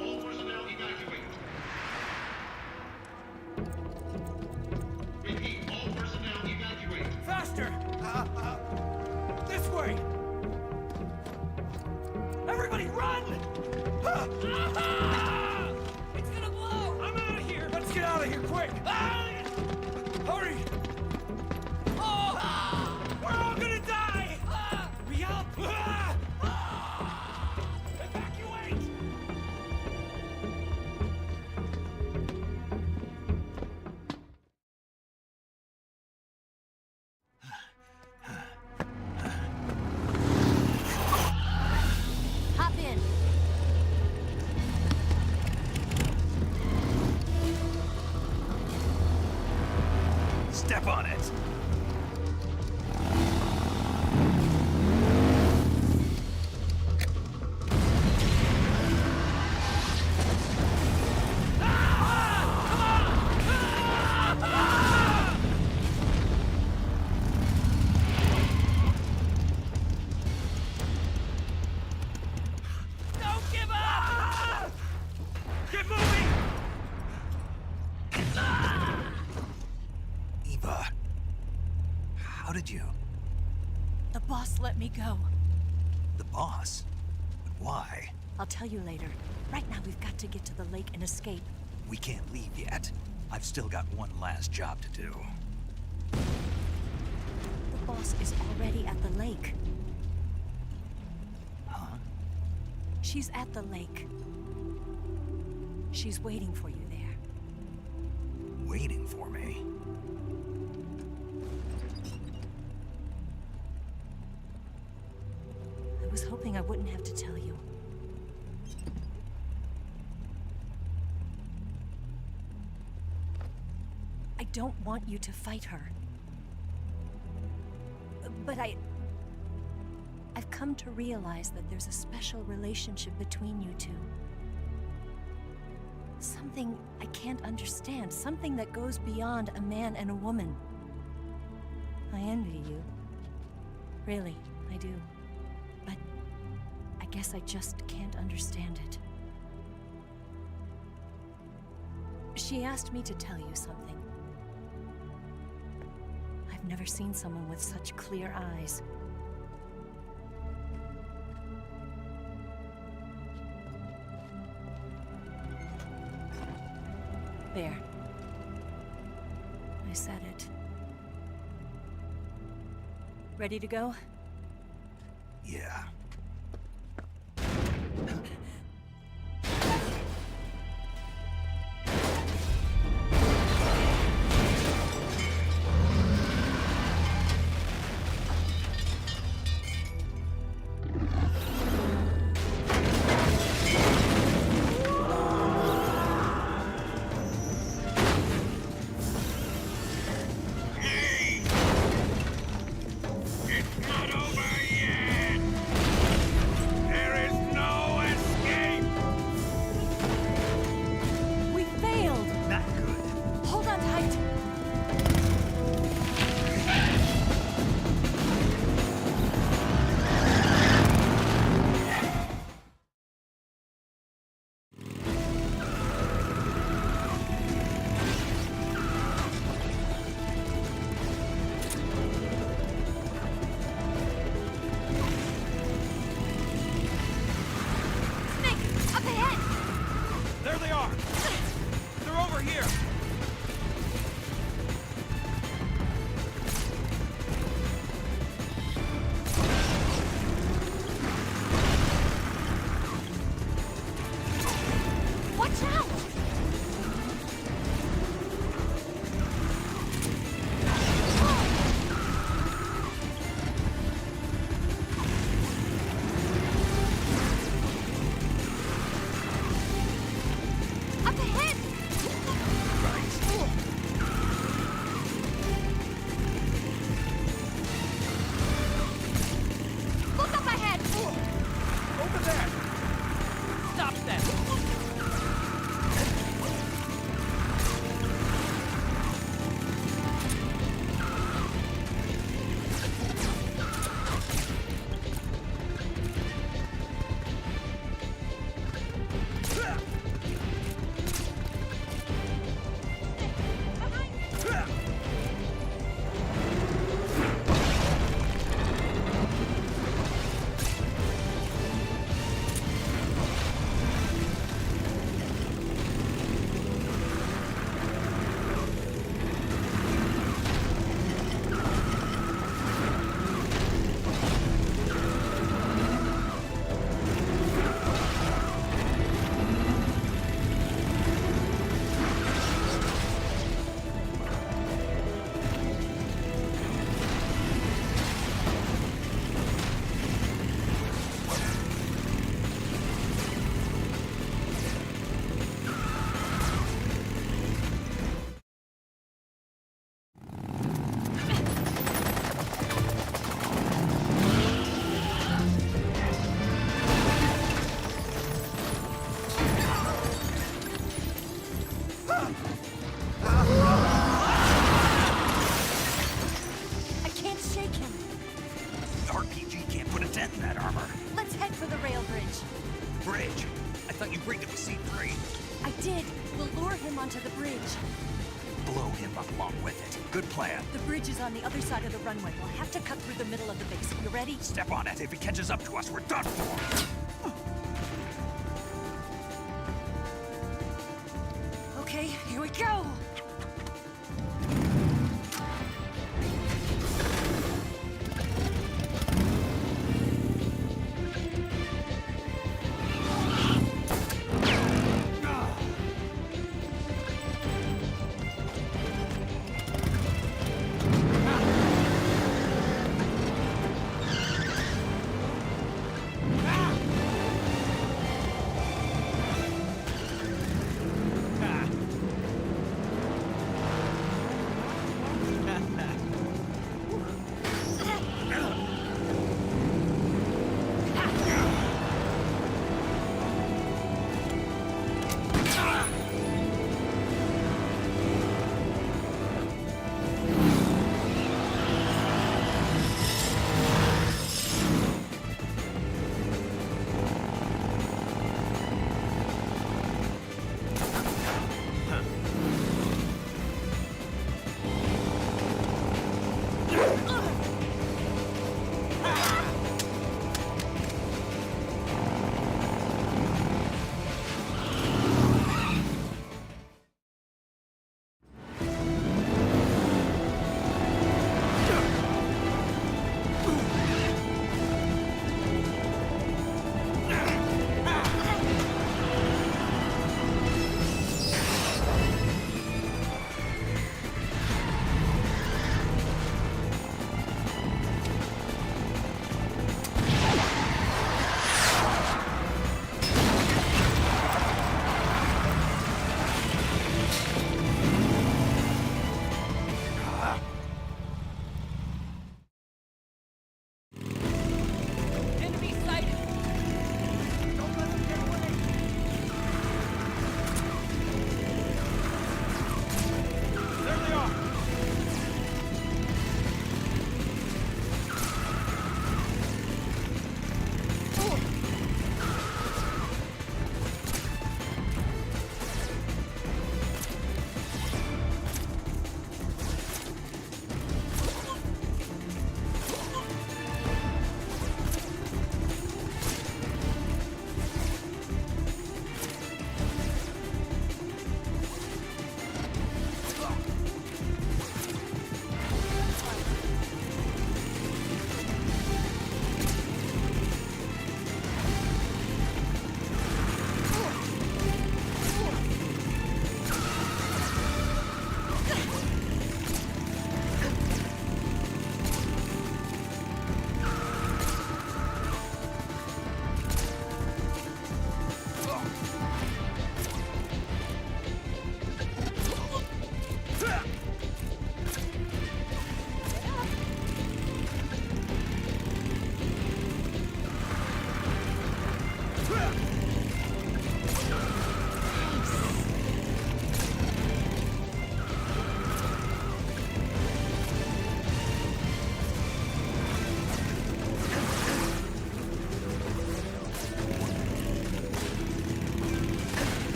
All personnel evacuate. Repeat. All personnel evacuate. Faster! This way! Everybody run! It's gonna blow! I'm out of here! Let's get out of here, quick! Hurry! Oh! We're all gonna die! Hurry up! Evacuate! Hop in. Step on it! How did you? The boss let me go. The boss? But why? I'll tell you later. Right now, we've got to get to the lake and escape. We can't leave yet. I've still got one last job to do. The boss is already at the lake. Huh? She's at the lake. She's waiting for you there. Waiting for me? I was hoping I wouldn't have to tell you. I don't want you to fight her. But I've come to realize that there's a special relationship between you two. Something I can't understand. Something that goes beyond a man and a woman. I envy you. Really, I do. But I guess I just can't understand it. She asked me to tell you something. I've never seen someone with such clear eyes. There. I said it. Ready to go? Yeah. It's not over yet! There is no escape! run along with it. Good plan. The bridge is on the other side of the runway. We'll have to cut through the middle of the base. You ready? Step on it. If he catches up to us, we're done for. Okay, here we go!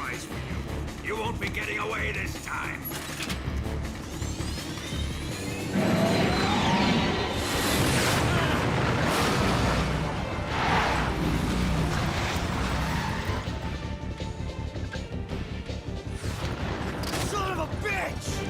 surprise for you. You won't be getting away this time. Son of a bitch!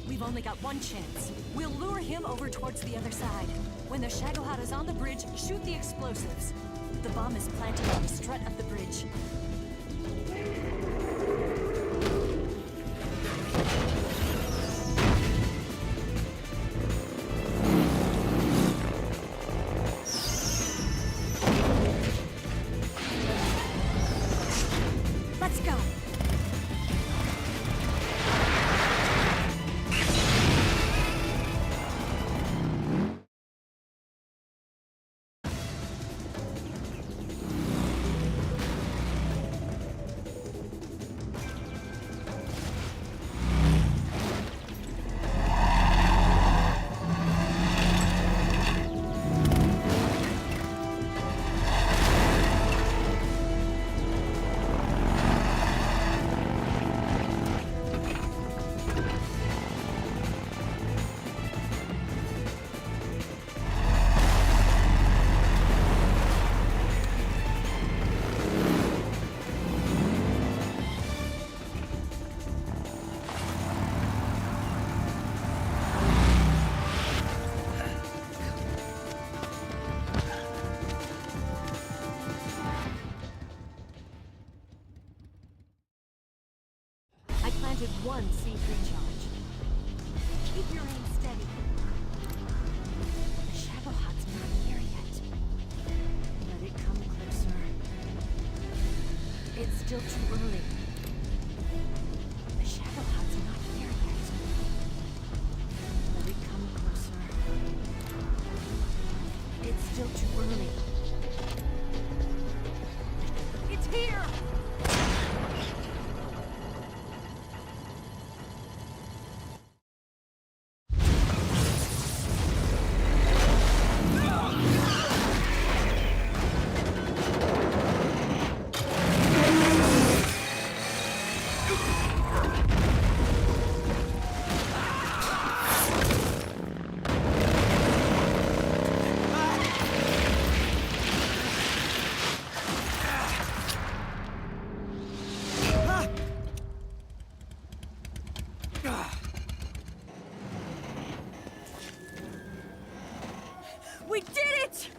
We've only got one chance. We'll lure him over towards the other side. When the Shagohod is on the bridge, shoot the explosives. The bomb is planted on the strut of the bridge. Let's go! Planted one C3 charge. Keep your aim steady. The Shagohod's not here yet. Let it come closer. It's still too early. The Shagohod's not here yet. Let it come closer. It's still too early. It's here! We did it!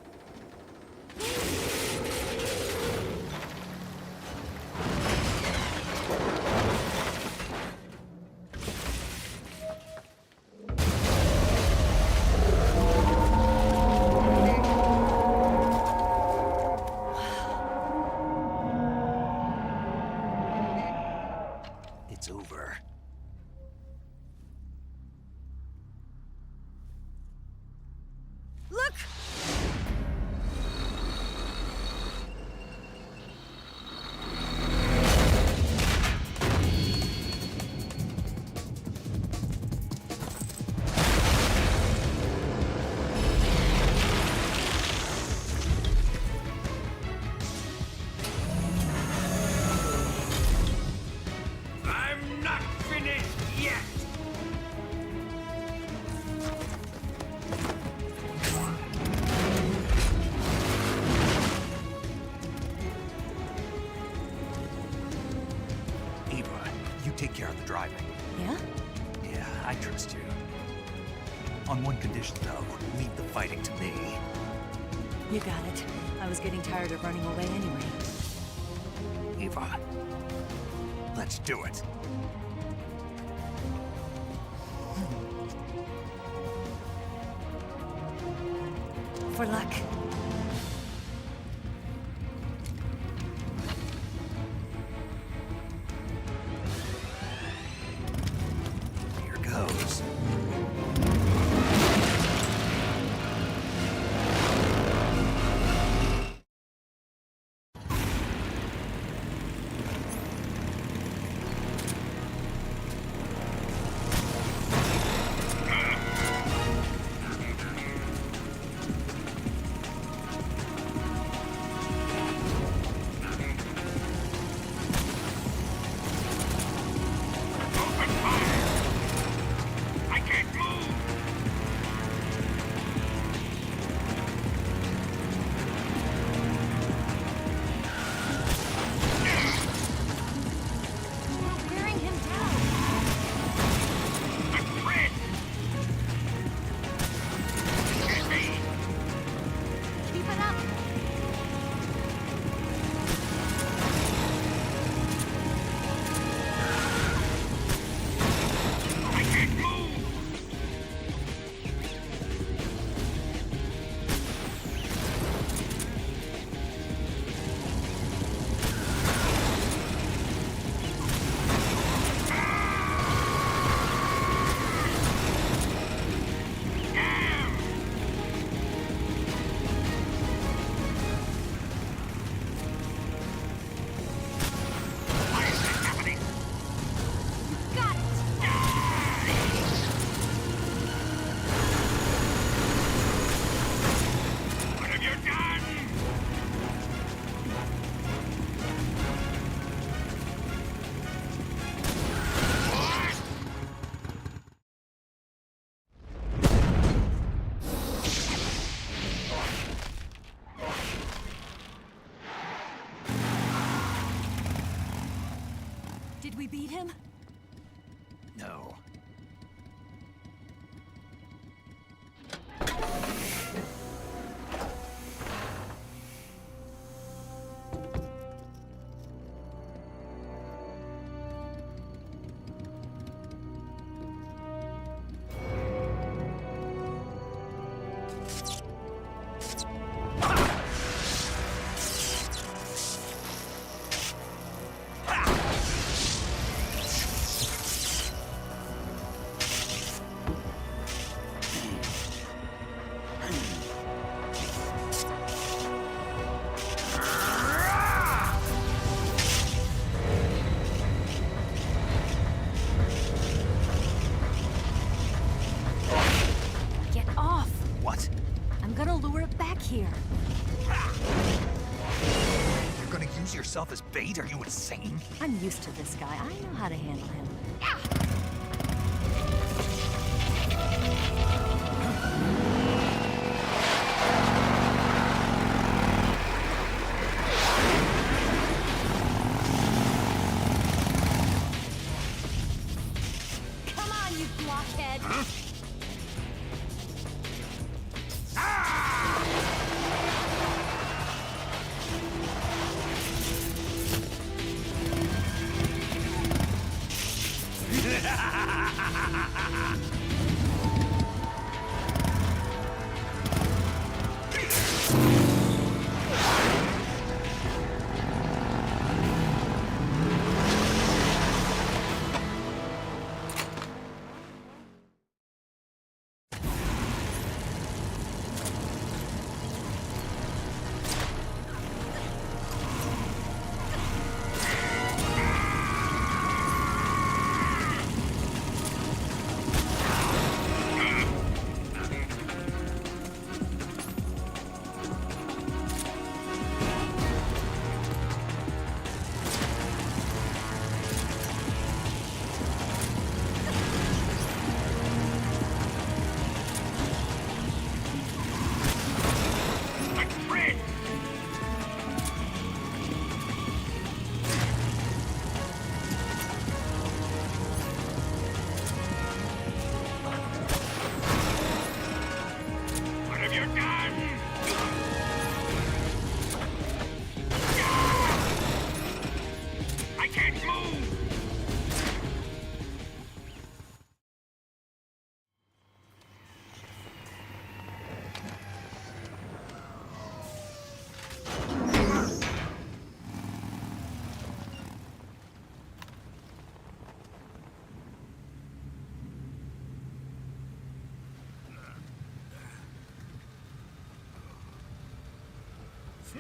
It's over. Look! I'm not finished yet! Eva, you take care of the driving. Yeah? Yeah, I trust you. On one condition, though, leave the fighting to me. You got it. I was getting tired of running away anyway. Eva, let's do it. For luck. Here goes. I can't move! We're wearing him down. I'm red! Get me! Keep it up. I can't move! What is this happening? Got it. What have you done? What? Did we beat him? No. Get off. What? I'm gonna lure it back here. You're gonna use yourself as bait? Are you insane? I'm used to this guy. I know how to handle him. Come on, you blockhead! Ah!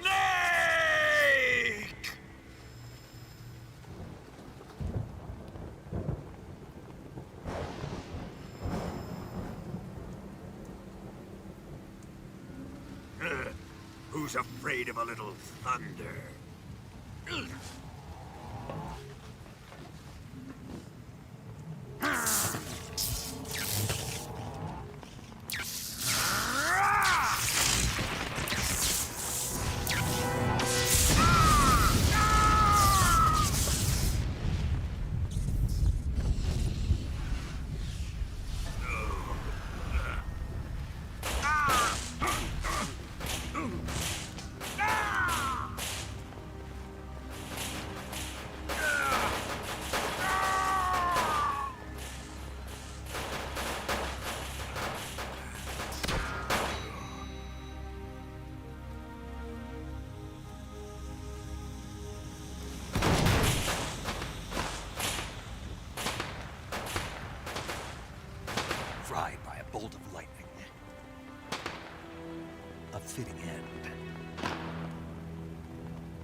Snake! Who's afraid of a little thunder? Fried by a bolt of lightning. A fitting end.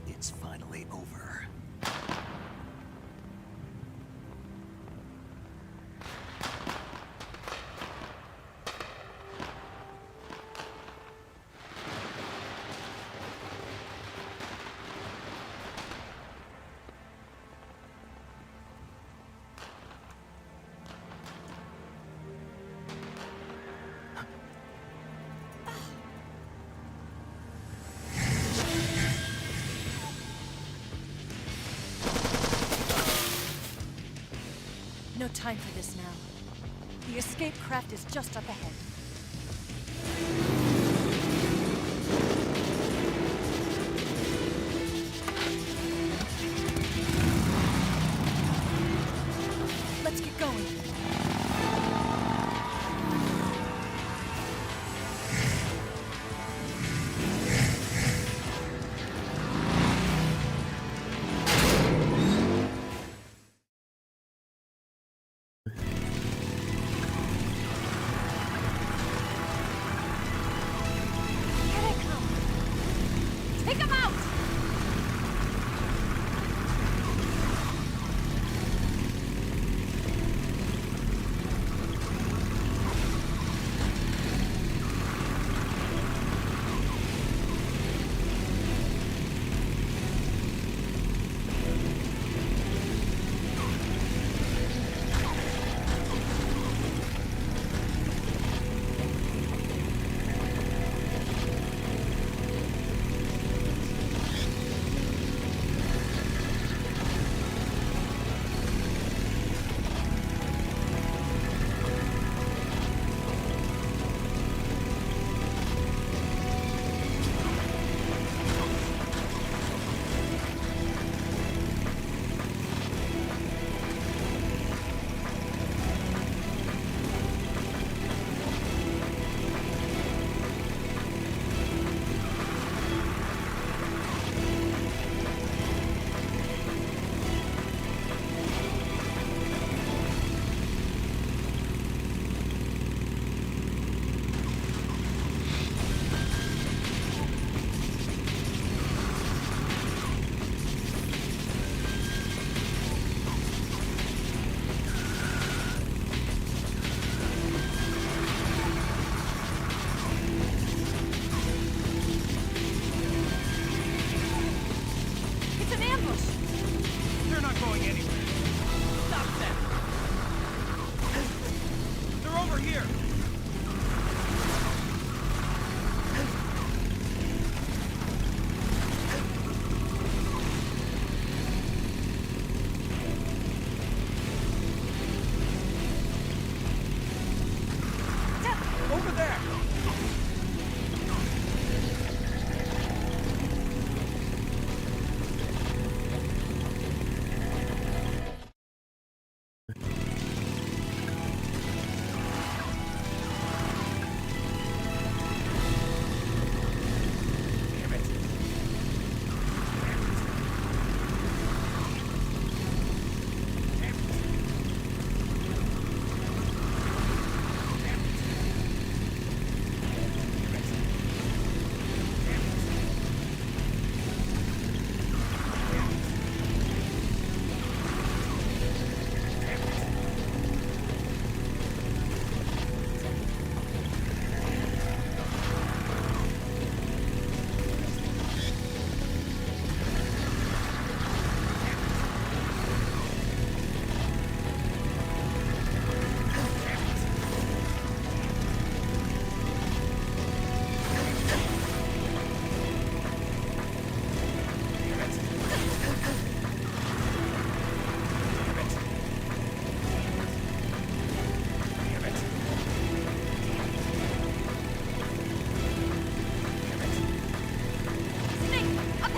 It's finally over. No time for this now. The escape craft is just up ahead. Let's get going. Here they come. Take them out!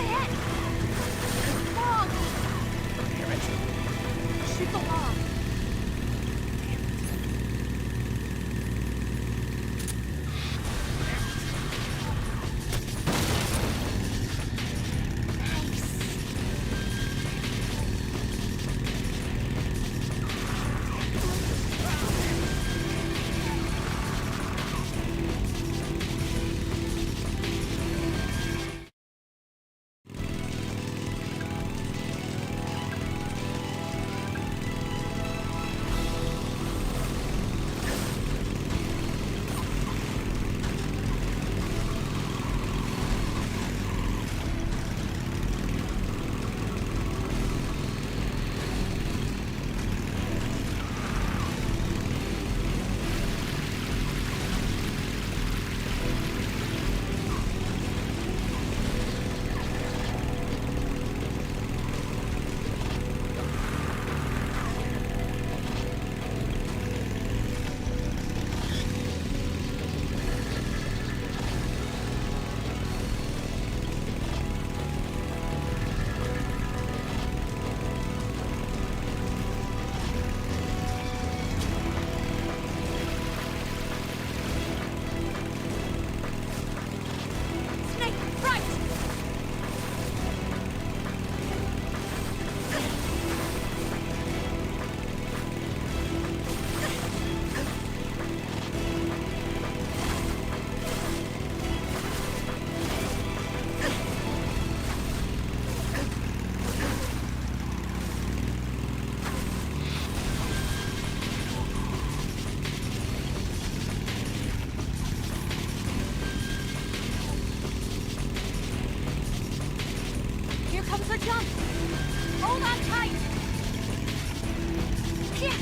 ahead! Log! Damn it. Shoot the log. Comes the jump! Hold on tight! Yeah.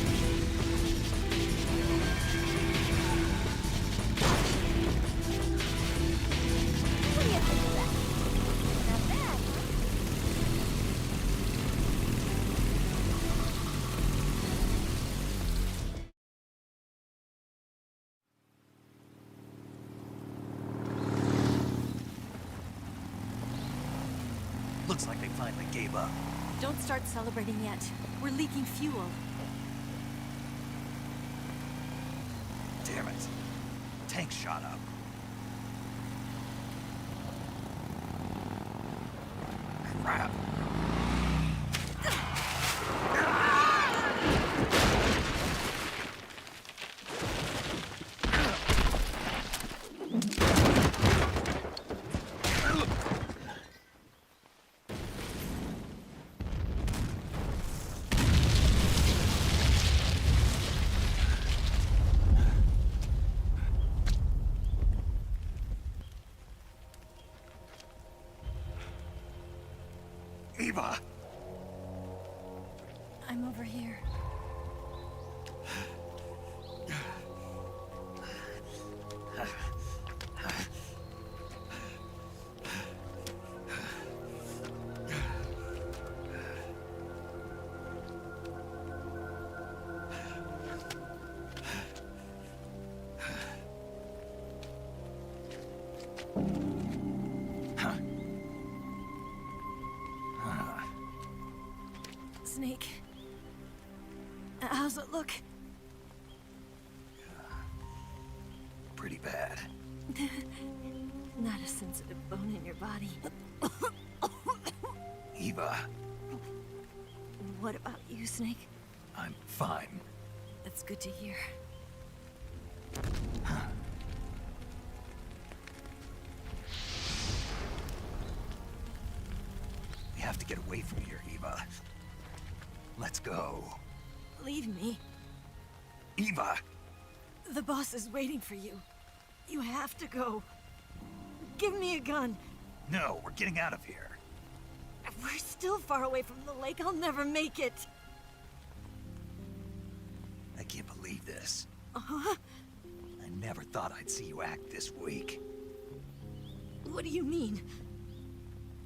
What do you think of that? Not bad, Looks like they finally gave up. Don't start celebrating yet. We're leaking fuel. Damn it. Tank shot up. Crap. Eva! I'm over here. Snake. How's it look? Pretty bad. Not a sensitive bone in your body. Eva, What about you, Snake? I'm fine. That's good to hear. We have to get away from here, Eva. Let's go. Leave me. Eva! The boss is waiting for you. You have to go. Give me a gun. No, we're getting out of here. We're still far away from the lake. I'll never make it. I can't believe this. Uh-huh. I never thought I'd see you act this weak. What do you mean?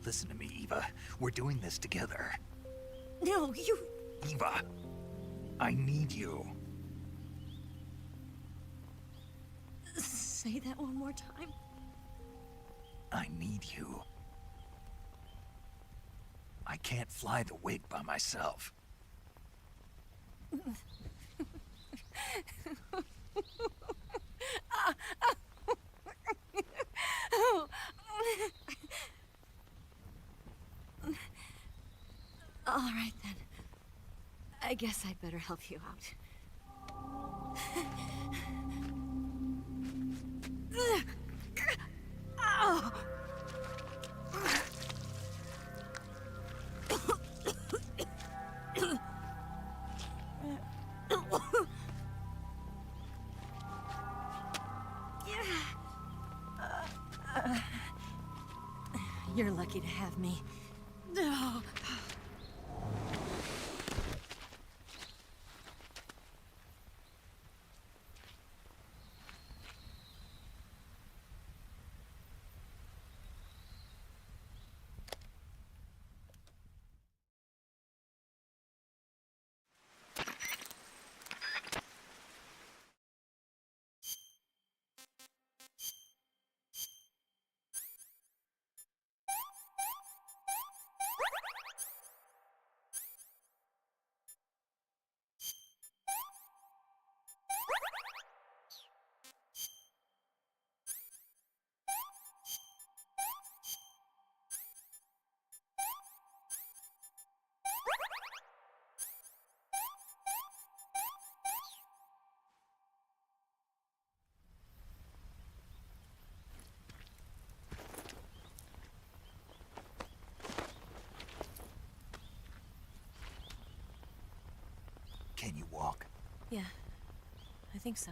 Listen to me, Eva. We're doing this together. No, you... Eva, I need you. Say that one more time. I need you. I can't fly the wig by myself. All right, then. I guess I'd better help you out. Ow! You're lucky to have me. No. Can you walk? Yeah, I think so.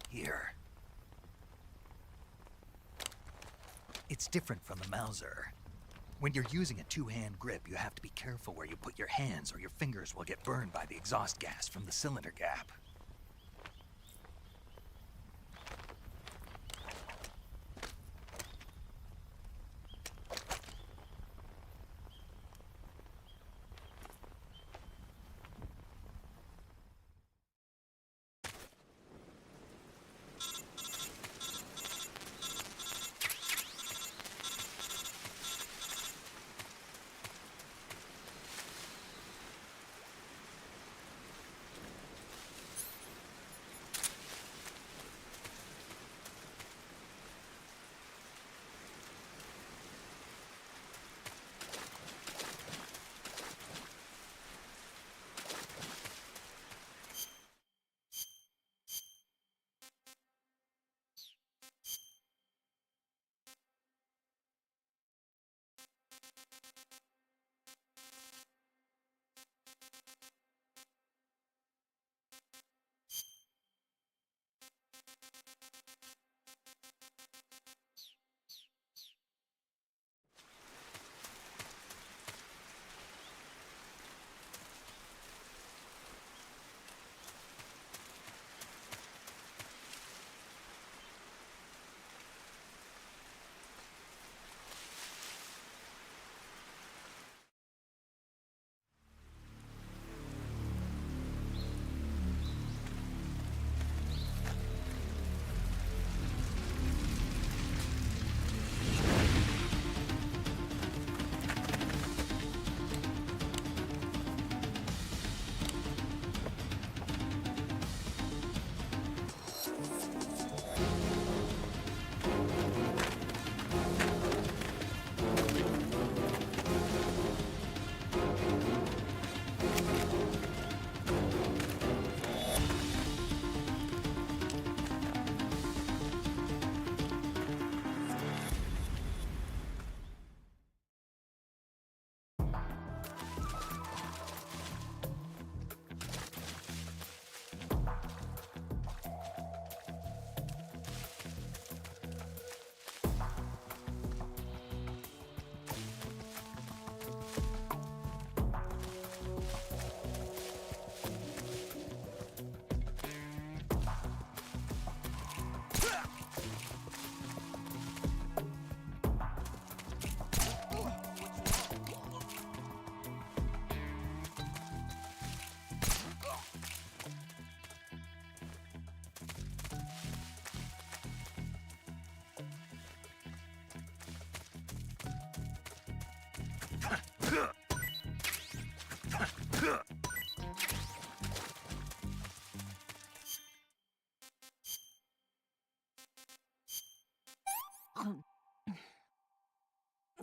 Here. It's different from the Mauser. When you're using a two-hand grip, you have to be careful where you put your hands or your fingers will get burned by the exhaust gas from the cylinder gap.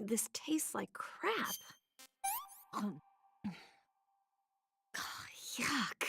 This tastes like crap. Yuck.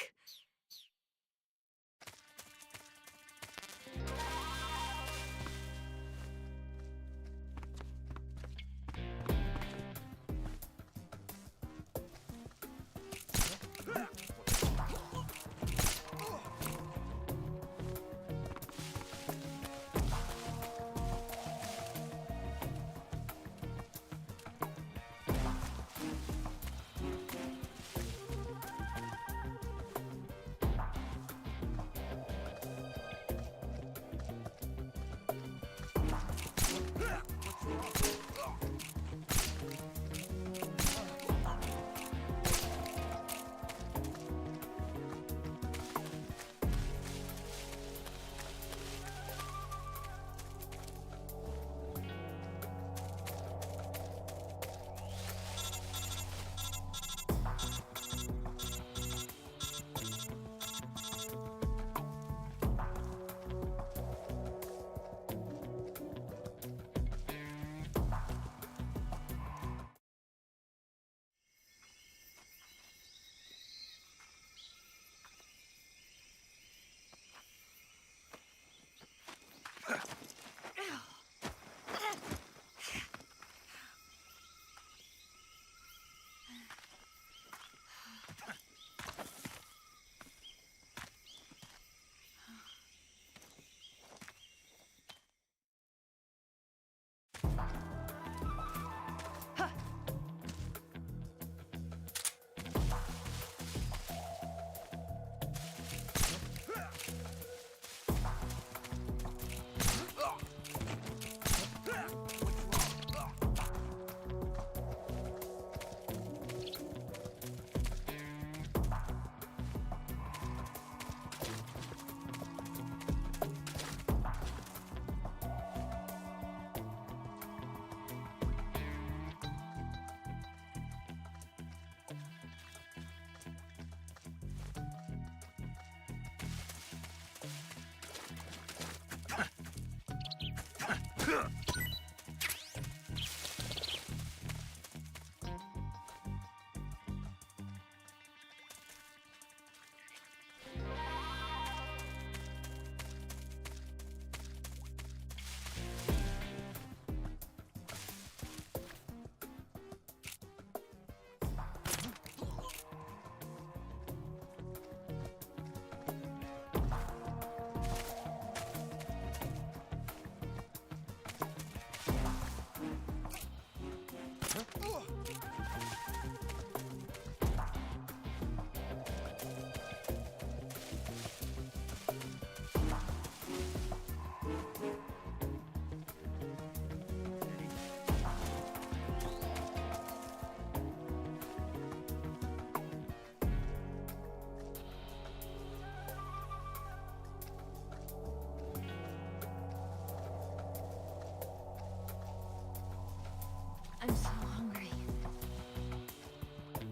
I'm so hungry.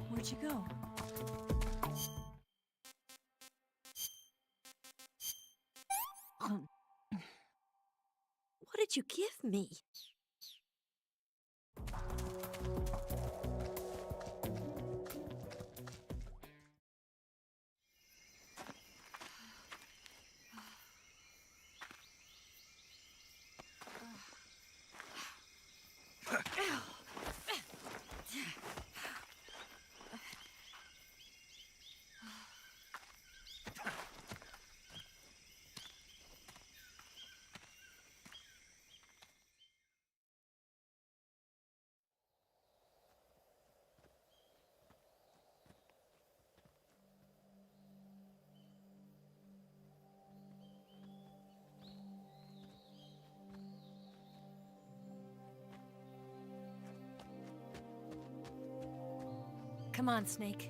Where'd you go? What did you give me? Come on, Snake.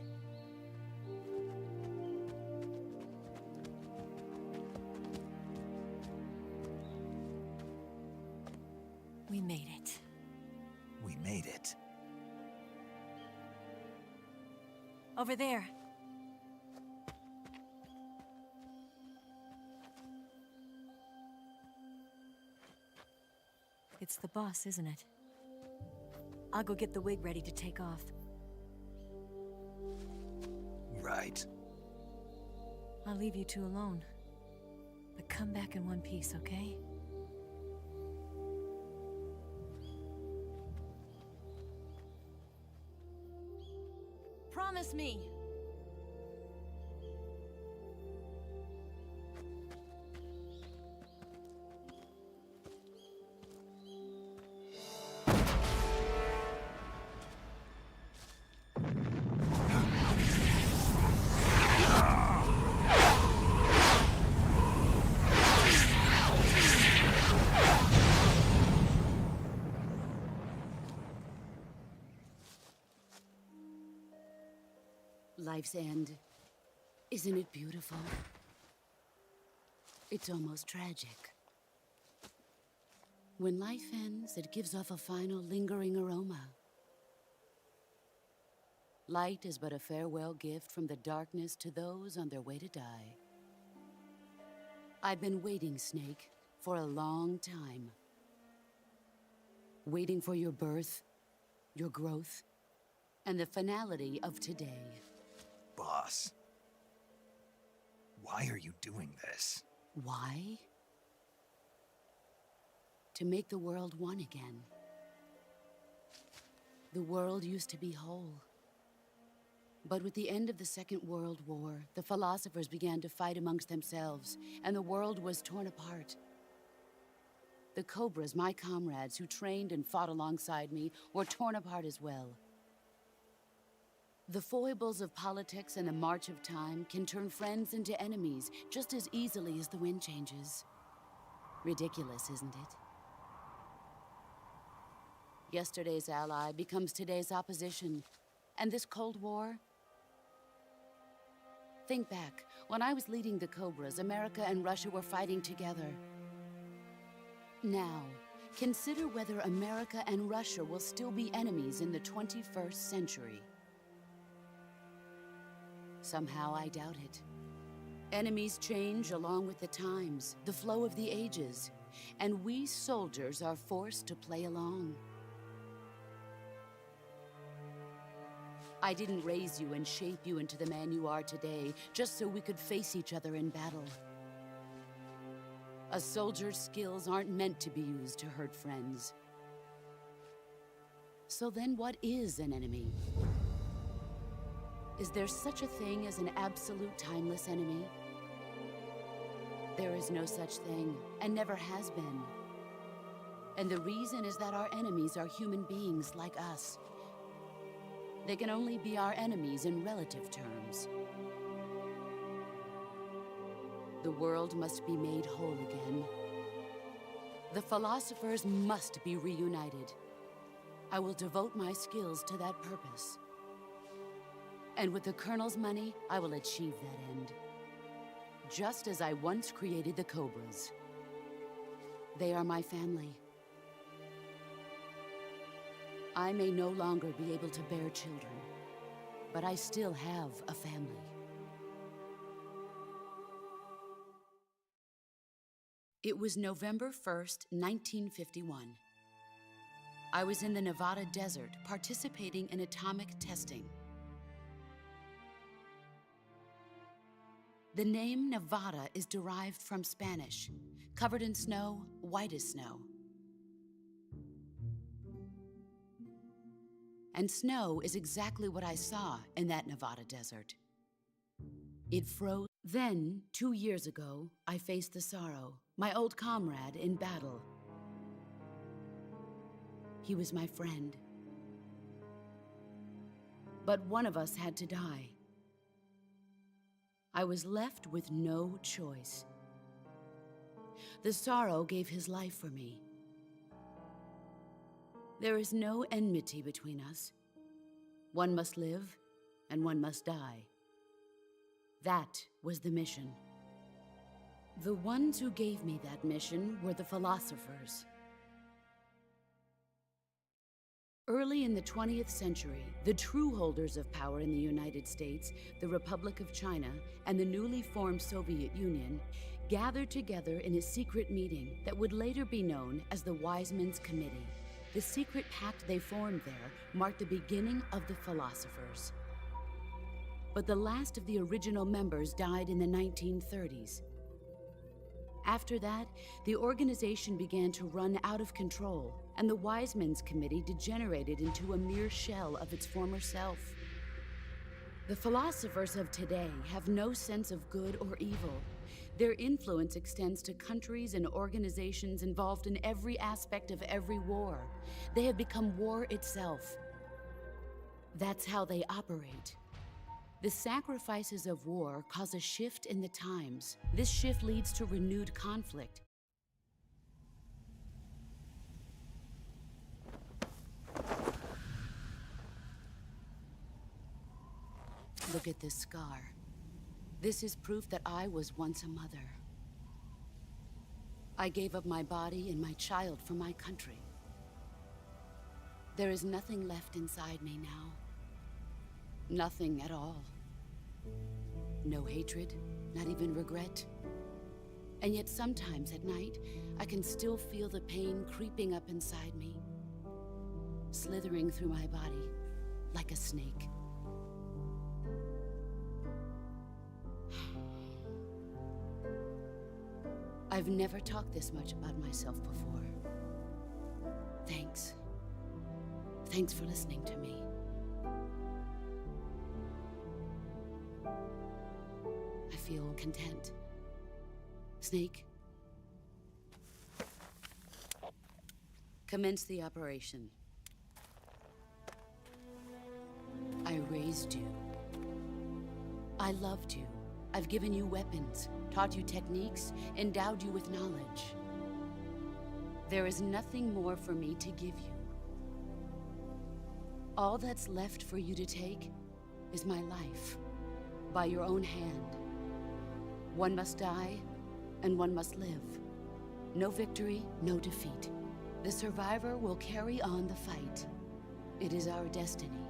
We made it. We made it. Over there. It's the boss, isn't it? I'll go get the wig ready to take off. Right. I'll leave you two alone. But come back in one piece, okay? Promise me! Life's end. Isn't it beautiful? It's almost tragic. When life ends, it gives off a final lingering aroma. Light is but a farewell gift from the darkness to those on their way to die. I've been waiting, Snake, for a long time. Waiting for your birth, your growth, and the finality of today. Boss, why are you doing this? Why? To make the world one again. The world used to be whole. But with the end of the Second World War, the philosophers began to fight amongst themselves, and the world was torn apart. The Cobras, my comrades who trained and fought alongside me, were torn apart as well. The foibles of politics and the march of time can turn friends into enemies just as easily as the wind changes. Ridiculous, isn't it? Yesterday's ally becomes today's opposition. And this Cold War? Think back. When I was leading the Cobras, America and Russia were fighting together. Now, consider whether America and Russia will still be enemies in the 21st century. Somehow I doubt it. Enemies change along with the times, the flow of the ages, and we soldiers are forced to play along. I didn't raise you and shape you into the man you are today just so we could face each other in battle. A soldier's skills aren't meant to be used to hurt friends. So then what is an enemy? Is there such a thing as an absolute timeless enemy? There is no such thing, and never has been. And the reason is that our enemies are human beings like us. They can only be our enemies in relative terms. The world must be made whole again. The philosophers must be reunited. I will devote my skills to that purpose. And with the Colonel's money, I will achieve that end. Just as I once created the Cobras. They are my family. I may no longer be able to bear children, but I still have a family. It was November 1st, 1951. I was in the Nevada desert participating in atomic testing. The name Nevada is derived from Spanish, covered in snow, white as snow. And snow is exactly what I saw in that Nevada desert. It froze. Then, 2 years ago, I faced the Sorrow, my old comrade in battle. He was my friend. But one of us had to die. I was left with no choice. The Sorrow gave his life for me. There is no enmity between us. One must live, and one must die. That was the mission. The ones who gave me that mission were the philosophers. Early in the 20th century, the true holders of power in the United States, the Republic of China, and the newly formed Soviet Union gathered together in a secret meeting that would later be known as the Wise Men's Committee. The secret pact they formed there marked the beginning of the philosophers. But the last of the original members died in the 1930s. After that, the organization began to run out of control, and the Wise Men's Committee degenerated into a mere shell of its former self. The philosophers of today have no sense of good or evil. Their influence extends to countries and organizations involved in every aspect of every war. They have become war itself. That's how they operate. The sacrifices of war cause a shift in the times. This shift leads to renewed conflict. Look at this scar. This is proof that I was once a mother. I gave up my body and my child for my country. There is nothing left inside me now. Nothing at all. No hatred, not even regret. And yet sometimes at night, I can still feel the pain creeping up inside me, slithering through my body like a snake. I've never talked this much about myself before. Thanks. Thanks for listening to me. I feel content. Snake, commence the operation. I raised you. I loved you. I've given you weapons, taught you techniques, endowed you with knowledge. There is nothing more for me to give you. All that's left for you to take is my life, by your own hand. One must die, and one must live. No victory, no defeat. The survivor will carry on the fight. It is our destiny.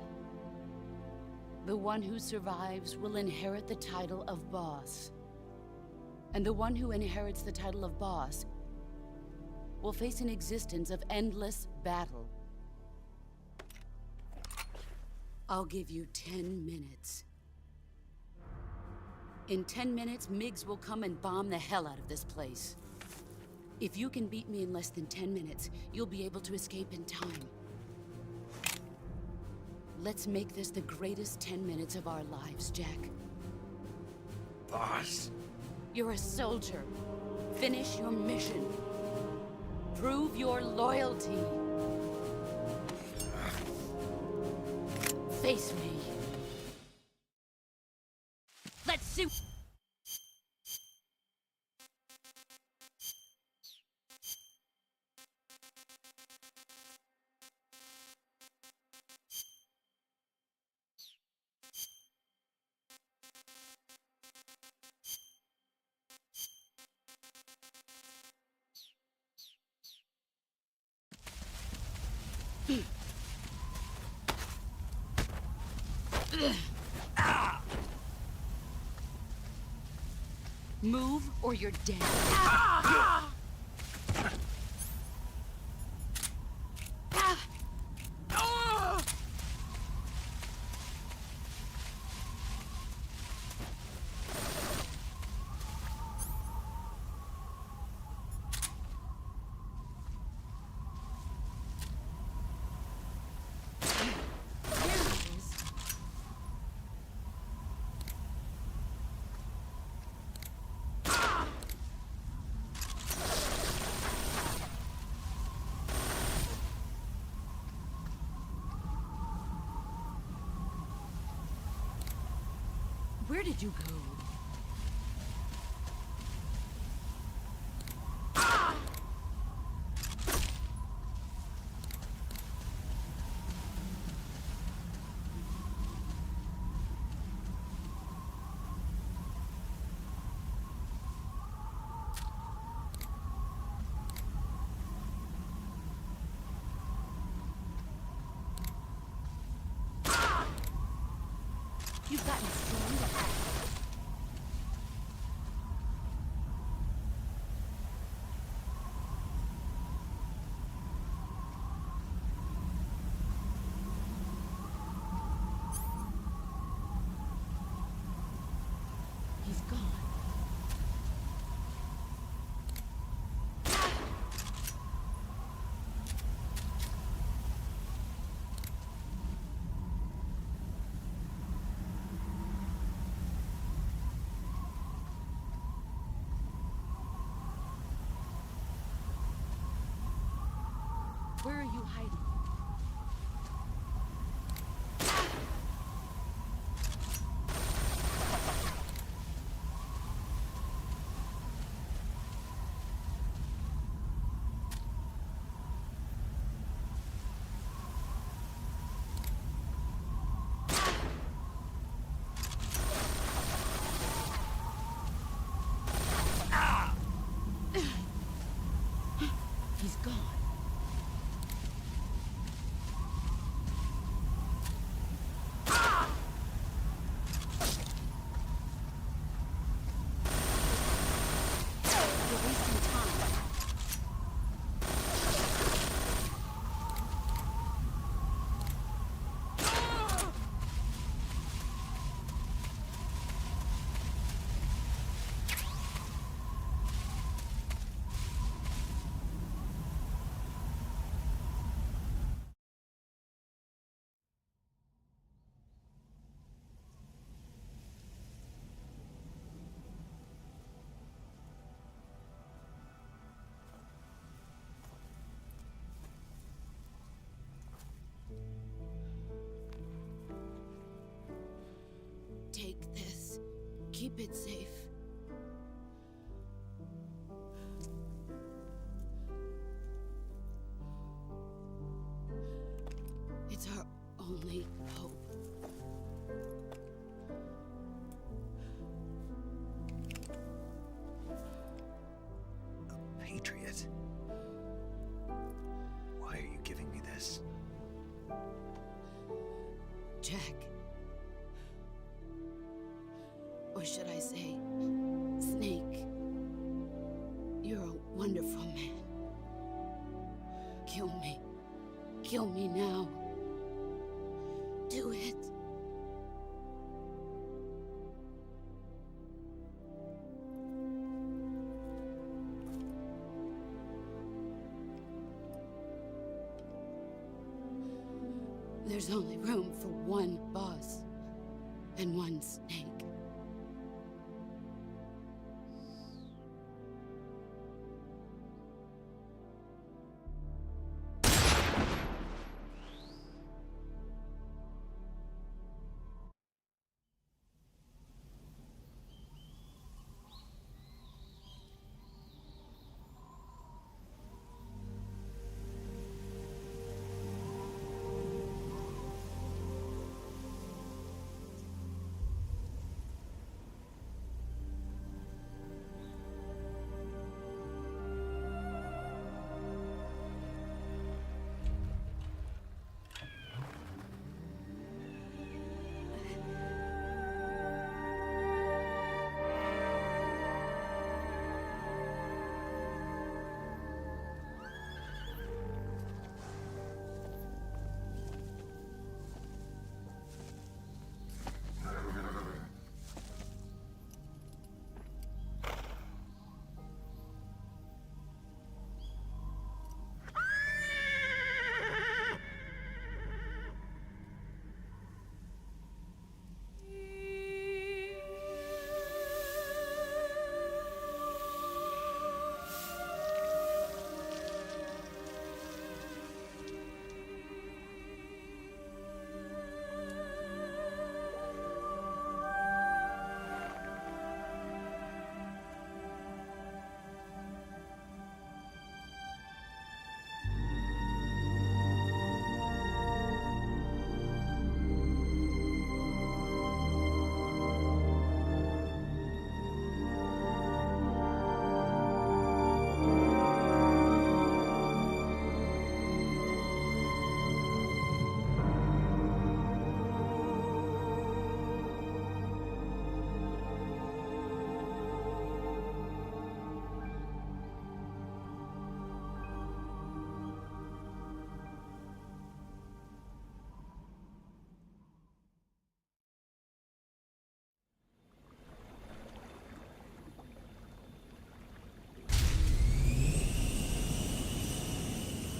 The one who survives will inherit the title of boss. And the one who inherits the title of boss will face an existence of endless battle. I'll give you 10 minutes. In 10 minutes, MiGs will come and bomb the hell out of this place. If you can beat me in less than 10 minutes, you'll be able to escape in time. Let's make this the greatest 10 minutes of our lives, Jack. Boss. You're a soldier. Finish your mission. Prove your loyalty. Face me. Let's see. Move or you're dead. Where did you go? You've gotten stronger. Where are you hiding? He's gone. You're wasting time. Take this. Keep it safe. It's our only hope. A patriot? Why are you giving me this? Jack. Or should I say, Snake? You're a wonderful man. Kill me. Kill me now. Do it. There's only room for one boss and one snake.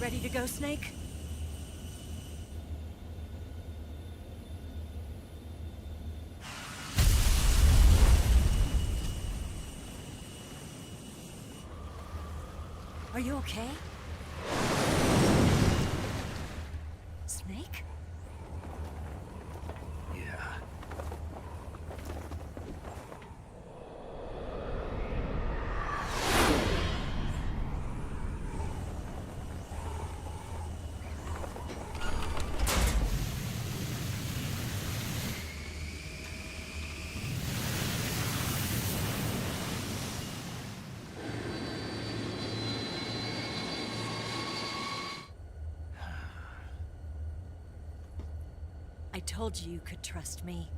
Ready to go, Snake? Are you okay? Snake? Yeah. I told you you could trust me.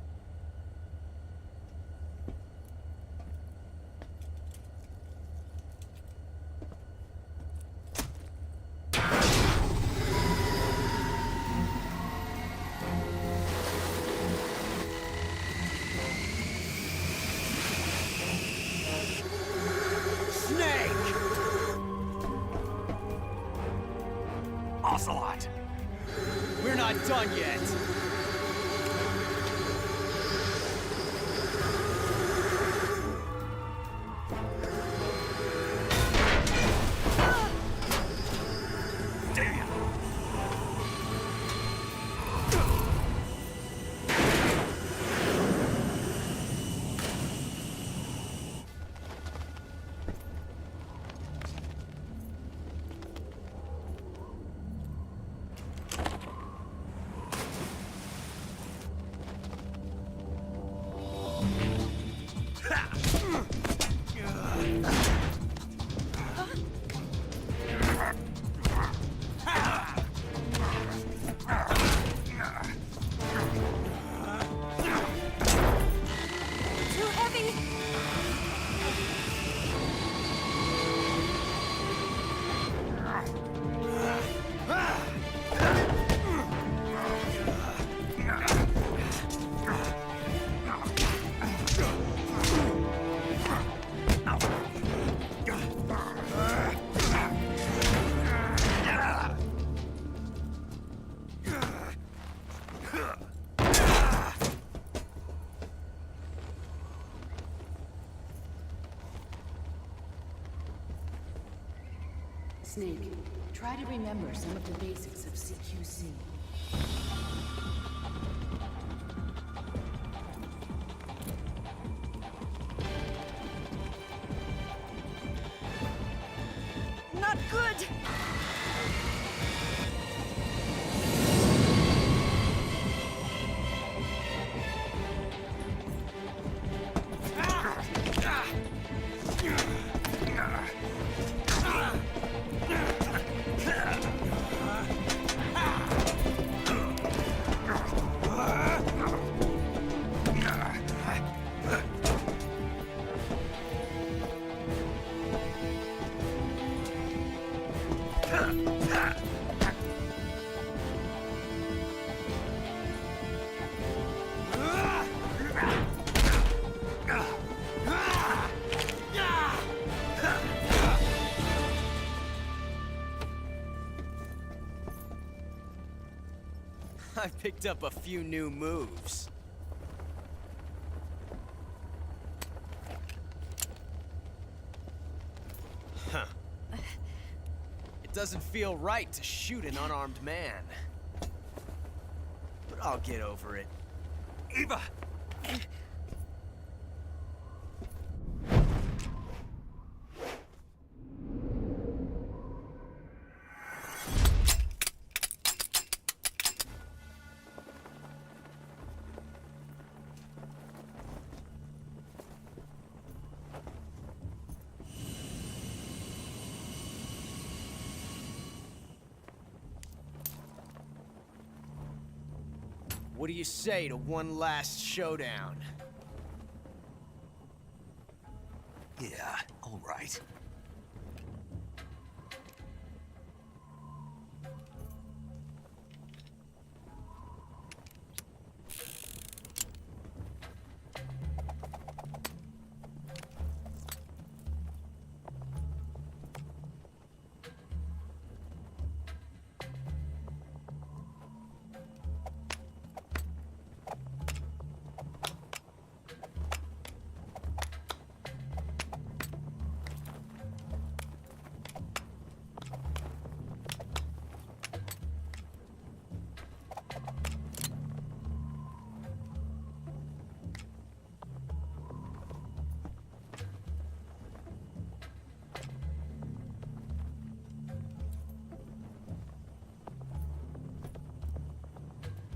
Snake! Ocelot! We're not done yet. Too heavy! Snake, try to remember some of the basics of CQC. Not good! I picked up a few new moves. Huh. It doesn't feel right to shoot an unarmed man. But I'll get over it. Eva! What do you say to one last showdown? Yeah, all right.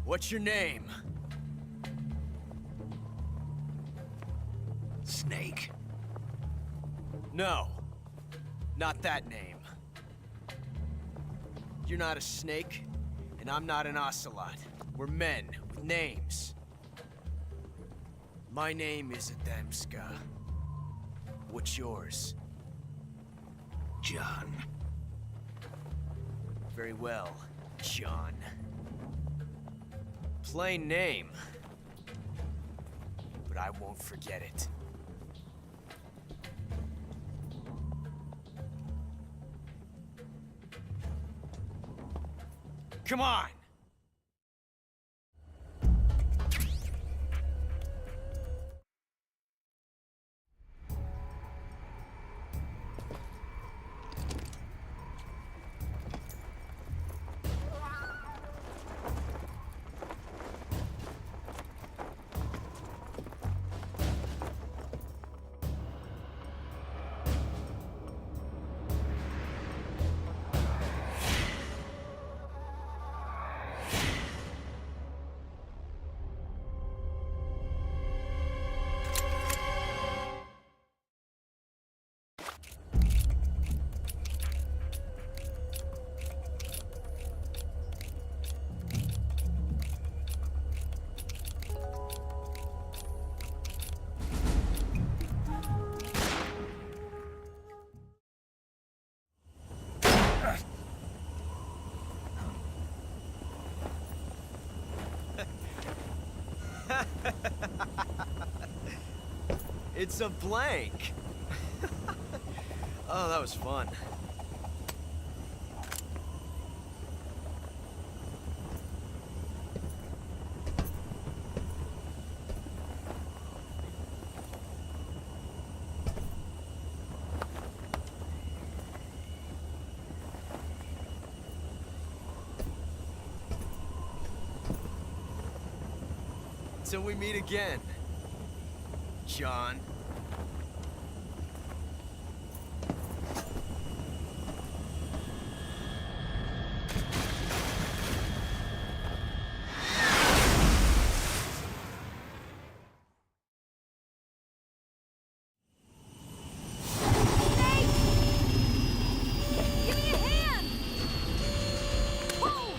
What's your name? Snake. No. Not that name. You're not a snake, and I'm not an ocelot. We're men with names. My name is Adamska. What's yours? John. Very well, John. Plain name. But I won't forget it. Come on! It's a blank. Oh, that was fun. Till we meet again, John. Give me a hand! Whoa!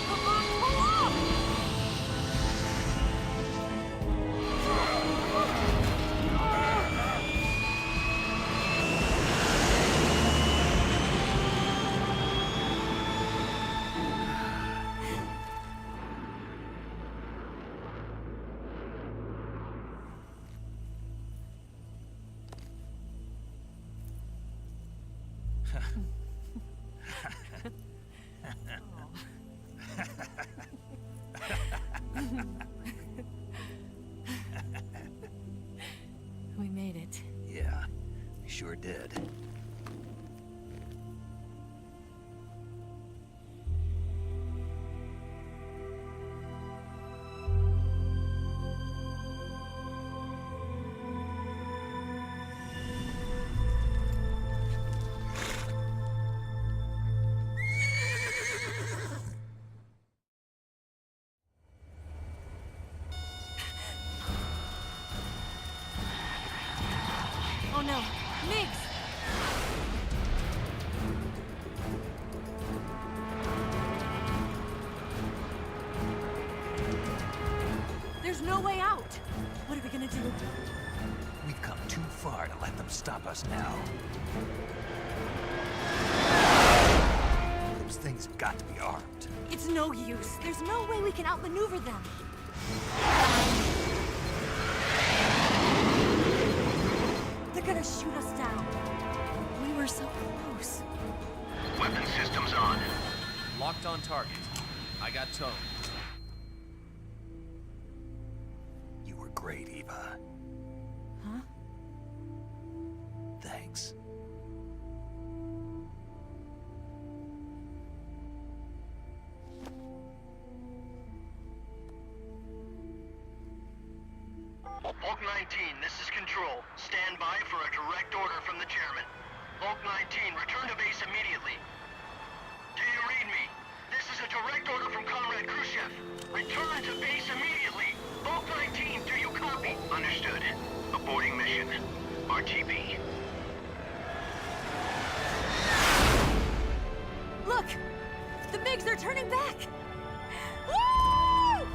Come on, pull up! We made it. Yeah, we sure did. Oh no, Miggs! There's no way out! What are we gonna do? We've come too far to let them stop us now. Those things have got to be armed. It's no use. There's no way we can outmaneuver them. They're gonna shoot us down. We were so close. Weapon systems on. Locked on target. I got towed. You were great, Eva. Huh? Thanks. Hulk 19, this is Control. Stand by for a direct order from the chairman. Bulk 19, return to base immediately. Do you read me? This is a direct order from Comrade Khrushchev. Return to base immediately. Bulk 19, do you copy? Understood. Aborting mission. RTB. Look! The MiGs are turning back! Woo!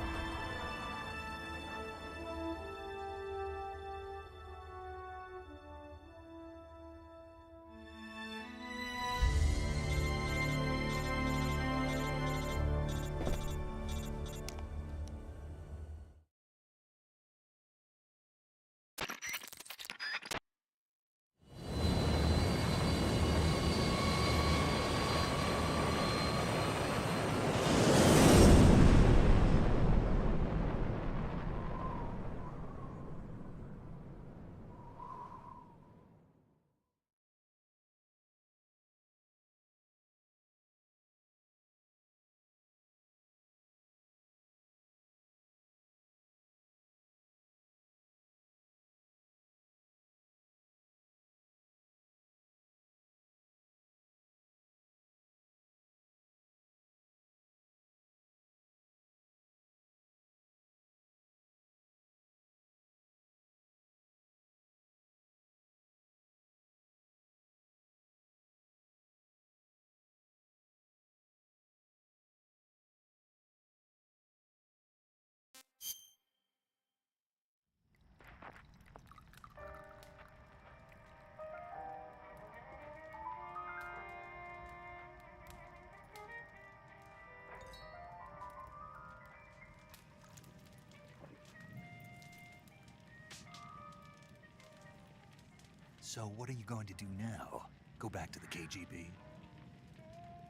So what are you going to do now? Go back to the KGB?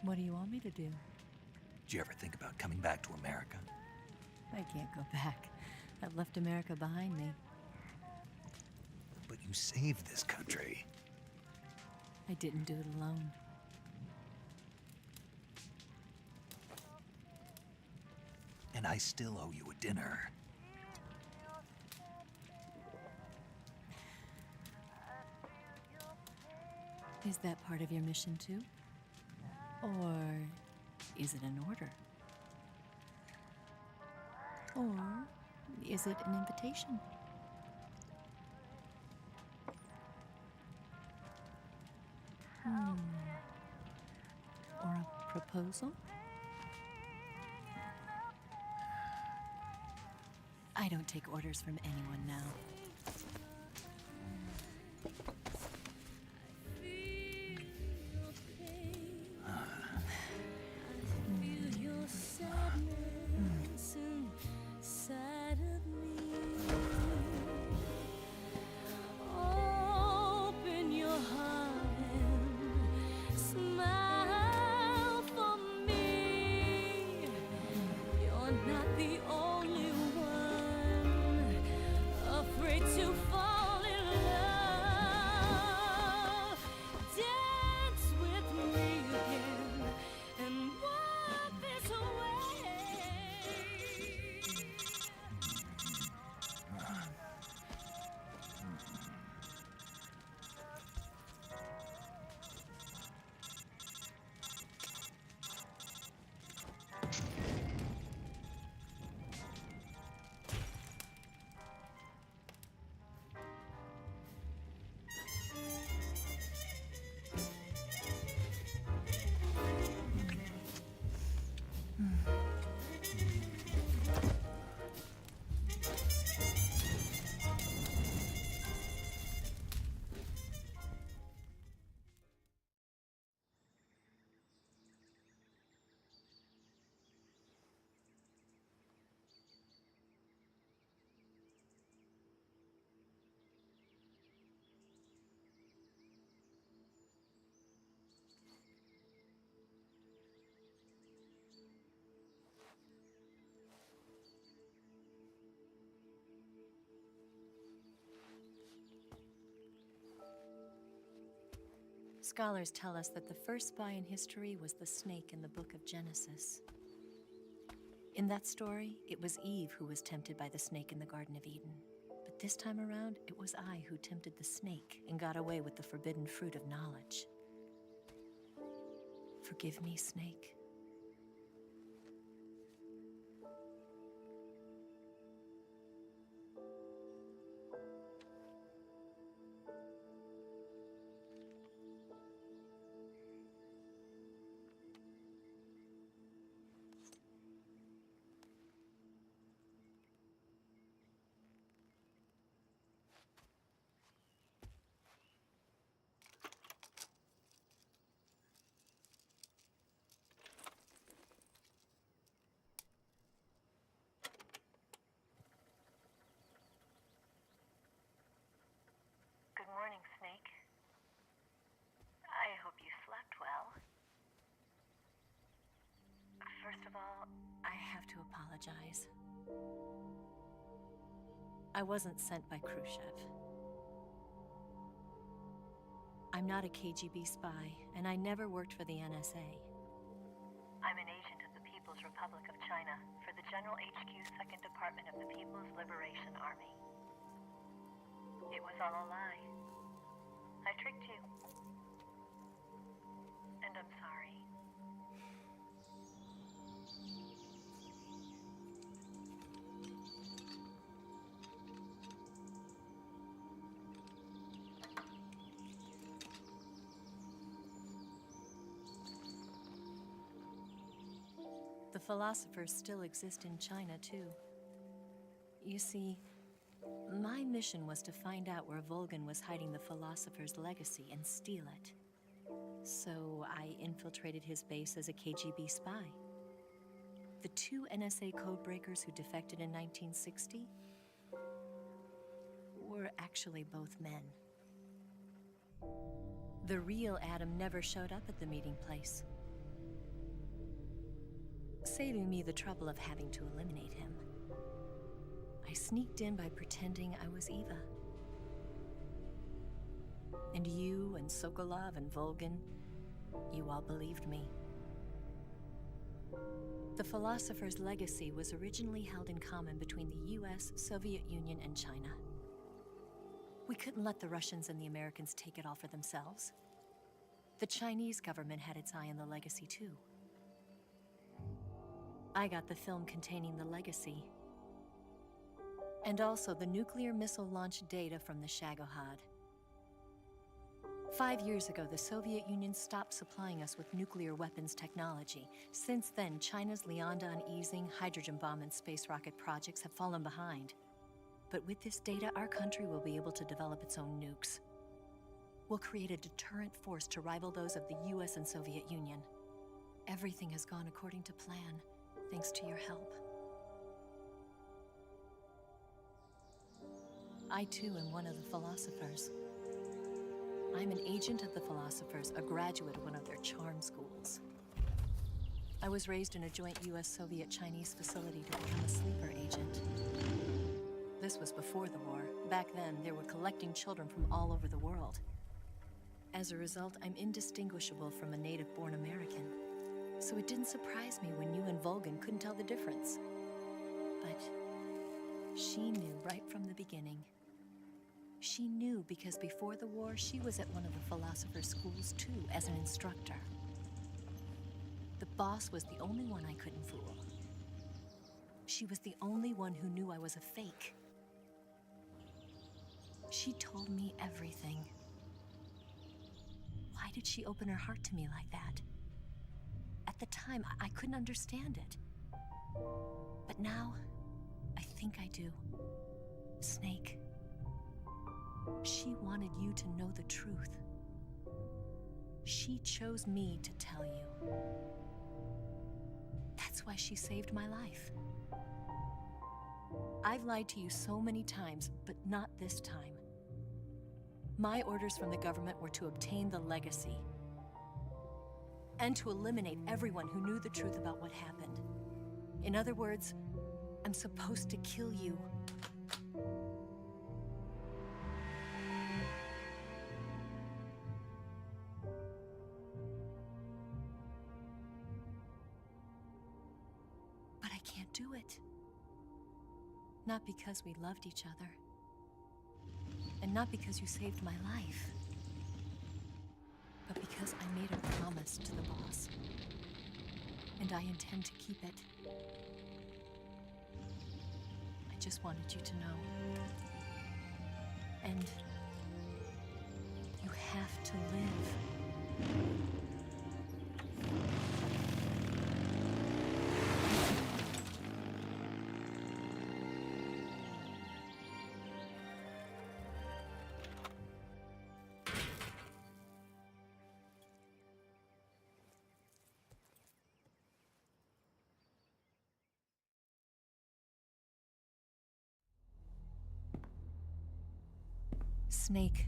What do you want me to do? Did you ever think about coming back to America? I can't go back. I've left America behind me. But you saved this country. I didn't do it alone. And I still owe you a dinner. Is that part of your mission too? Or is it an order? Or is it an invitation? Or a proposal? I don't take orders from anyone now. Scholars tell us that the first spy in history was the snake in the book of Genesis. In that story, it was Eve who was tempted by the snake in the Garden of Eden. But This time around, it was I who tempted the snake and got away with the forbidden fruit of knowledge. Forgive me, Snake. Good morning, Snake. I hope you slept well. First of all, I have to apologize. I wasn't sent by Khrushchev. I'm not a KGB spy, and I never worked for the NSA. I'm an agent of the People's Republic of China for the General HQ 2nd Department of the People's Liberation Army. It was all a lie. I tricked you. And I'm sorry. The philosophers still exist in China, too. You see, my mission was to find out where Volgan was hiding the philosopher's legacy and steal it. So I infiltrated his base as a KGB spy. The two NSA codebreakers who defected in 1960 were actually both men. The real Adam never showed up at the meeting place, saving me the trouble of having to eliminate him. I sneaked in by pretending I was Eva. And you and Sokolov and Volgan, you all believed me. The philosopher's legacy was originally held in common between the US, Soviet Union, and China. We couldn't let the Russians and the Americans take it all for themselves. The Chinese government had its eye on the legacy too. I got the film containing the legacy, and also the nuclear missile launch data from the Shagohod. 5 years ago, the Soviet Union stopped supplying us with nuclear weapons technology. Since then, China's Liaodong easing, hydrogen bomb, and space rocket projects have fallen behind. But with this data, our country will be able to develop its own nukes. We'll create a deterrent force to rival those of the US and Soviet Union. Everything has gone according to plan, thanks to your help. I too am one of the philosophers. I'm an agent of the philosophers, a graduate of one of their charm schools. I was raised in a joint US-Soviet-Chinese facility to become a sleeper agent. This was before the war. Back then, they were collecting children from all over the world. As a result, I'm indistinguishable from a native-born American. So it didn't surprise me when you and Volgan couldn't tell the difference. But she knew right from the beginning. She knew because before the war, she was at one of the philosopher's schools too, as an instructor. The boss was the only one I couldn't fool. She was the only one who knew I was a fake. She told me everything. Why did she open her heart to me like that? At the time, I couldn't understand it. But now, I think I do. Snake. She wanted you to know the truth. She chose me to tell you. That's why she saved my life. I've lied to you so many times, but not this time. My orders from the government were to obtain the legacy and to eliminate everyone who knew the truth about what happened. In other words, I'm supposed to kill you. But I can't do it. Not because we loved each other, And not because you saved my life, but because I made a promise to the boss. And I intend to keep it. I just wanted you to know. And you have to live. Snake,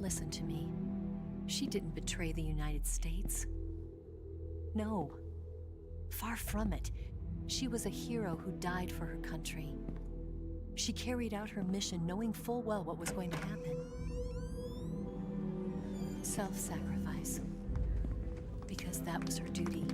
listen to me. She didn't betray the United States. No. Far from it. She was a hero who died for her country. She carried out her mission knowing full well what was going to happen. Self-sacrifice. Because that was her duty.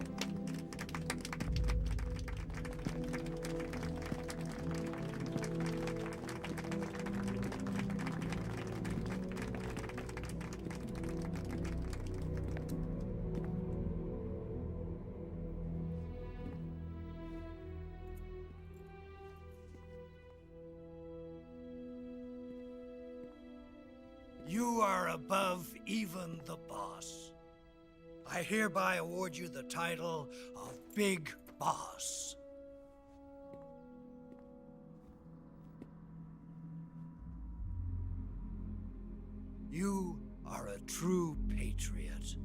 You are above even the boss. I hereby award you the title of Big Boss. You are a true patriot.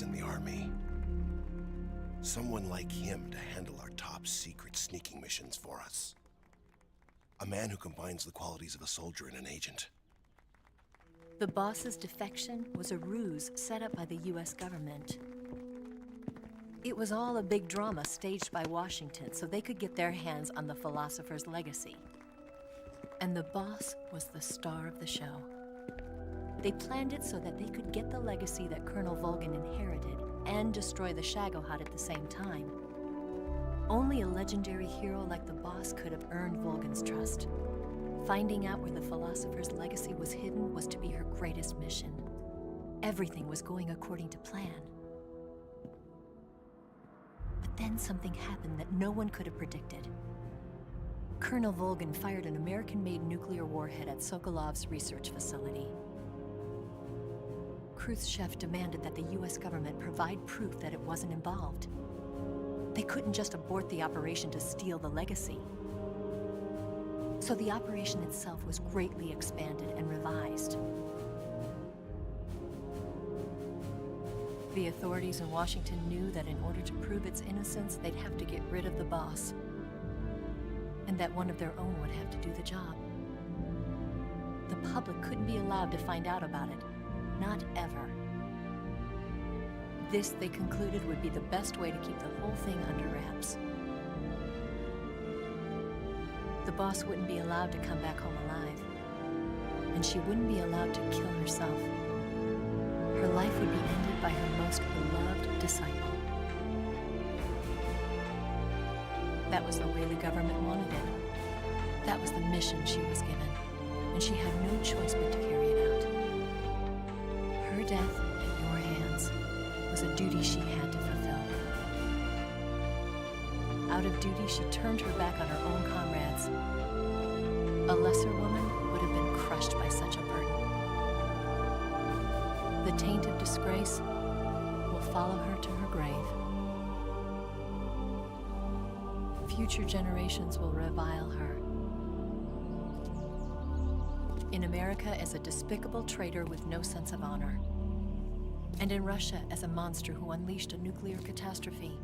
In the army. Someone like him to handle our top secret sneaking missions for us. A man who combines the qualities of a soldier and an agent. The boss's defection was a ruse set up by the US government. It was all a big drama staged by Washington so they could get their hands on the philosopher's legacy. And the boss was the star of the show. They planned it so that they could get the legacy that Colonel Volgin inherited and destroy the Shagohod at the same time. Only a legendary hero like the boss could have earned Volgin's trust. Finding out where the philosopher's legacy was hidden was to be her greatest mission. Everything was going according to plan. But then something happened that no one could have predicted. Colonel Volgin fired an American-made nuclear warhead at Sokolov's research facility. Khrushchev demanded that the US government provide proof that it wasn't involved. They couldn't just abort the operation to steal the legacy. So the operation itself was greatly expanded and revised. The authorities in Washington knew that in order to prove its innocence, they'd have to get rid of the boss, and that one of their own would have to do the job. The public couldn't be allowed to find out about it. Not ever. This, they concluded, would be the best way to keep the whole thing under wraps. The boss wouldn't be allowed to come back home alive, and she wouldn't be allowed to kill herself. Her life would be ended by her most beloved disciple. That was the way the government wanted it. That was the mission she was given, and she had no choice but to carry it out. Her death at your hands was a duty she had to fulfill. Out of duty, she turned her back on her own comrades. A lesser woman would have been crushed by such a burden. The taint of disgrace will follow her to her grave. Future generations will revile her. In America as a despicable traitor with no sense of honor. And in Russia as a monster who unleashed a nuclear catastrophe.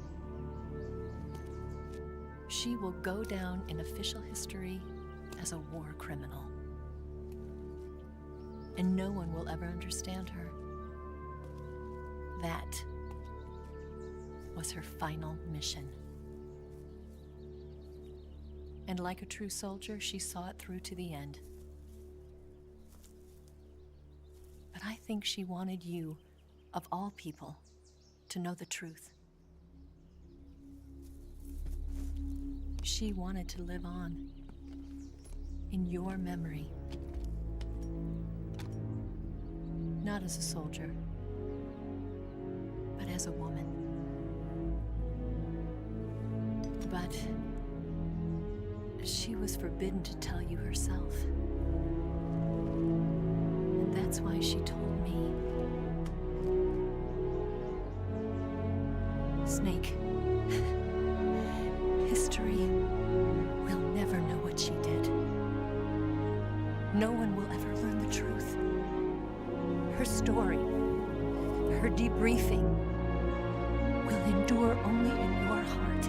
She will go down in official history as a war criminal. And no one will ever understand her. That was her final mission. And like a true soldier, she saw it through to the end. But I think she wanted you, of all people, to know the truth. She wanted to live on in your memory. Not as a soldier, but as a woman. But she was forbidden to tell you herself. And that's why she told me. Snake, history will never know what she did. No one will ever learn the truth. Her story, her debriefing, will endure only in your heart.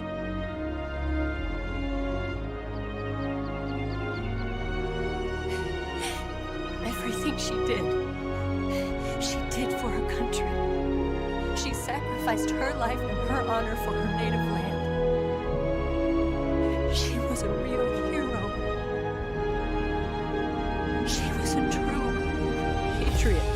Everything she did for her country. She sacrificed her life and her honor for her native land. She was a real hero. She was a true patriot.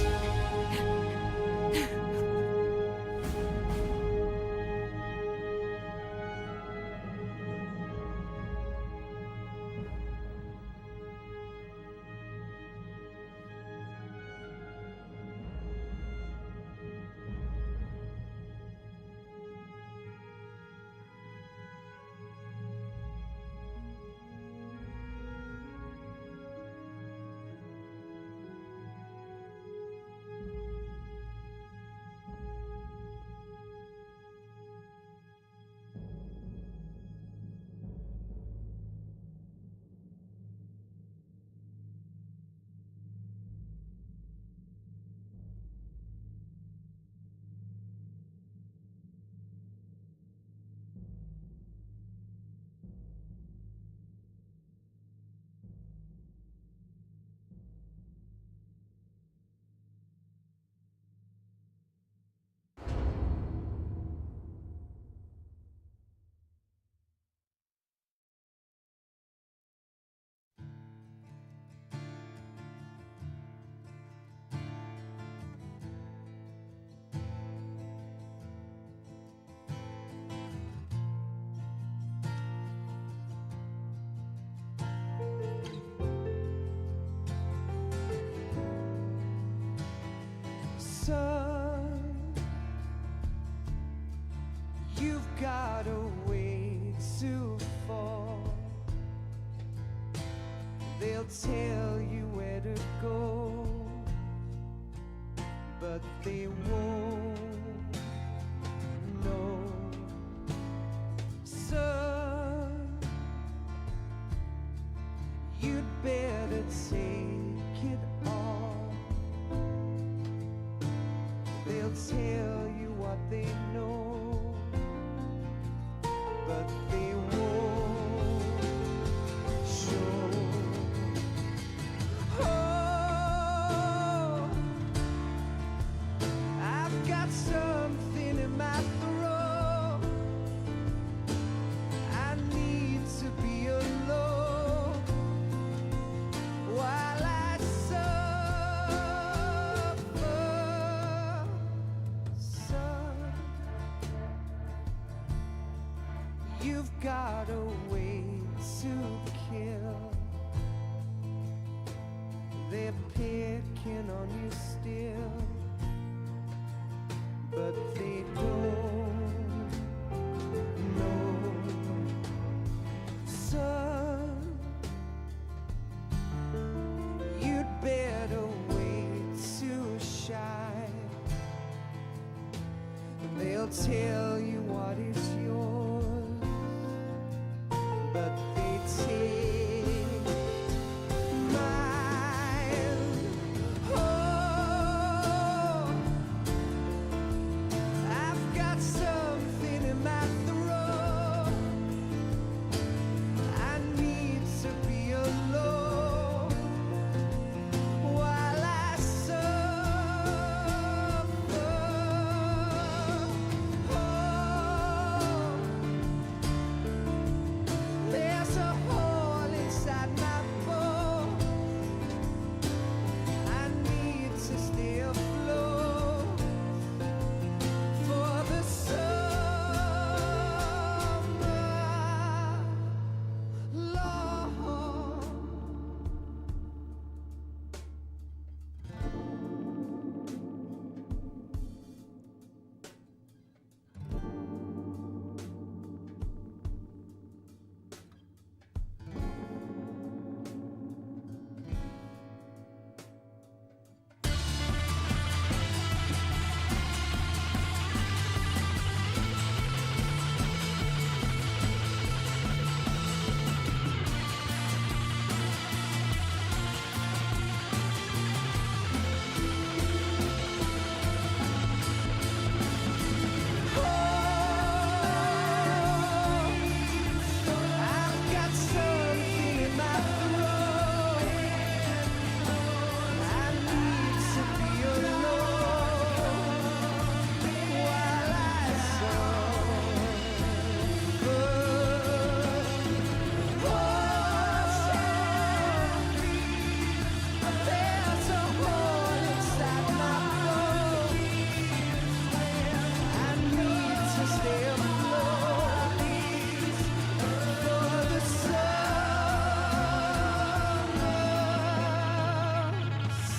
Son, you've got a way to fall. They'll tell you where to go, but they won't know. Son, you'd better take it all. They'll tell you what they know, but they won't show. Oh, I've got something in my throat. I need to be alone while I suffer. Son, you've They'll tell you what is yours, but they take mine. Oh, I've got something in my throat. I need to be alone while I suffer. Oh, there's a hole inside my bones. I need to stay afloat for the summer long. I've got something in my throat. I need to be alone while I suffer. There's a hole inside my bones. I need to stay afloat for the summer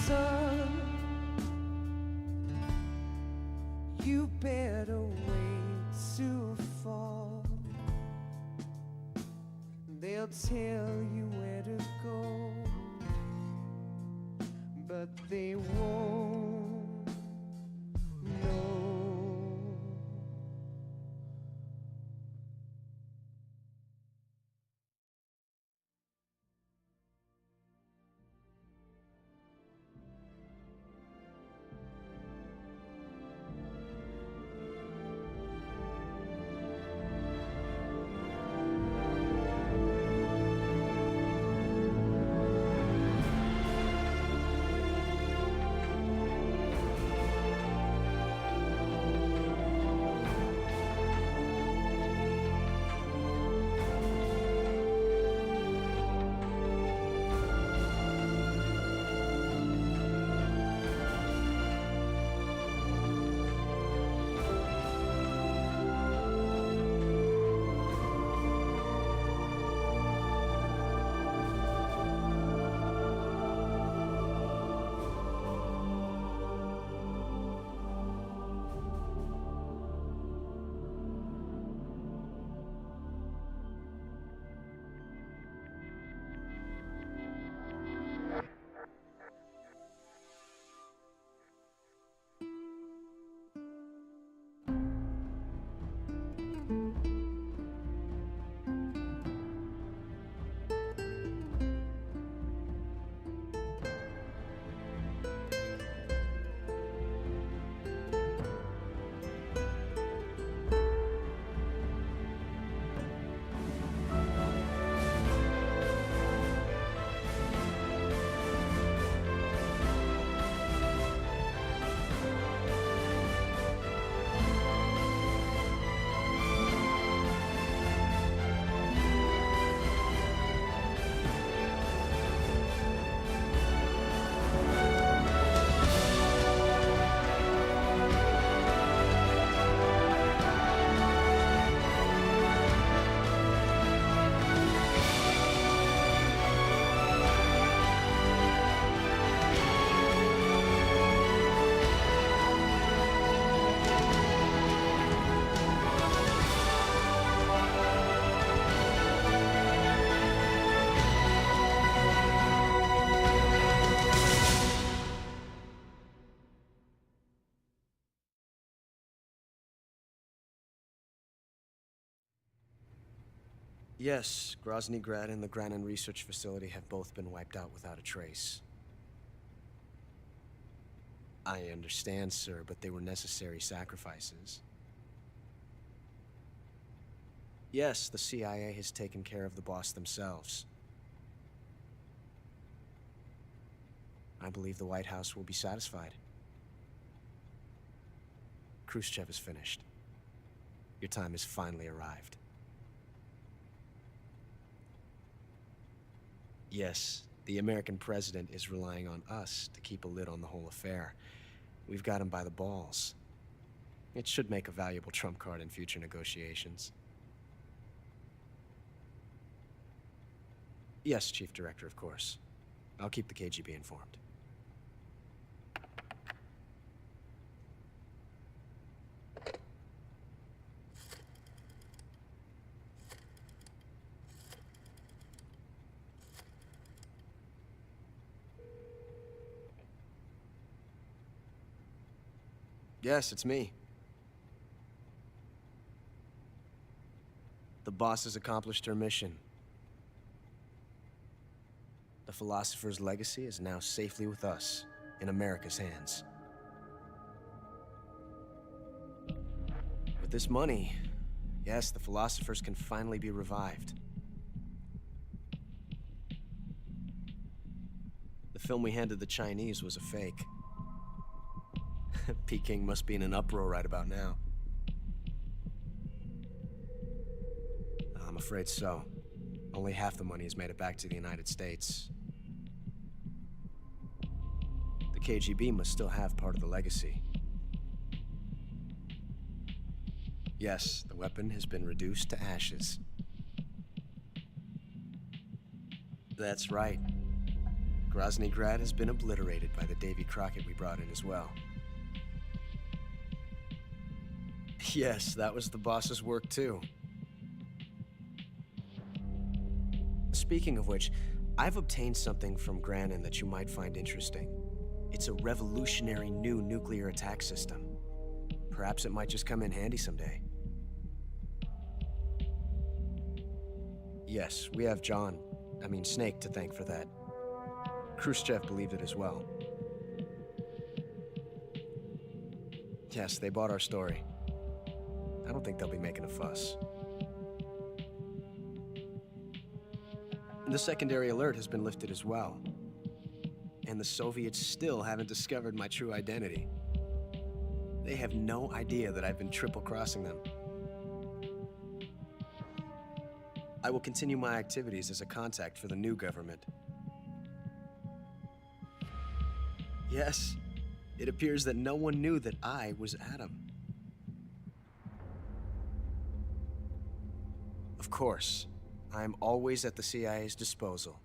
sun. You better wait to fall. They'll tell you where to go, but they won't know. Yes, Grozny Grad and the Granin Research Facility have both been wiped out without a trace. I understand, sir, but they were necessary sacrifices. Yes, the CIA has taken care of the boss themselves. I believe the White House will be satisfied. Khrushchev is finished. Your time has finally arrived. Yes, the American president is relying on us to keep a lid on the whole affair. We've got him by the balls. It should make a valuable trump card in future negotiations. Yes, Chief Director, of course. I'll keep the KGB informed. Yes, it's me. The boss has accomplished her mission. The philosopher's legacy is now safely with us, in America's hands. With this money, yes, the philosophers can finally be revived. The film we handed the Chinese was a fake. Peking must be in an uproar right about now. I'm afraid so. Only half the money has made it back to the United States. The KGB must still have part of the legacy. Yes, the weapon has been reduced to ashes. That's right. Grozny Grad has been obliterated by the Davy Crockett we brought in as well. Yes, that was the boss's work too. Speaking of which, I've obtained something from Granin that you might find interesting. It's a revolutionary new nuclear attack system. Perhaps it might just come in handy someday. Yes, we have Snake to thank for that. Khrushchev believed it as well. Yes, they bought our story. I don't think they'll be making a fuss. The secondary alert has been lifted as well. And the Soviets still haven't discovered my true identity. They have no idea that I've been triple-crossing them. I will continue my activities as a contact for the new government. Yes, it appears that no one knew that I was Adam. Of course, I am always at the CIA's disposal,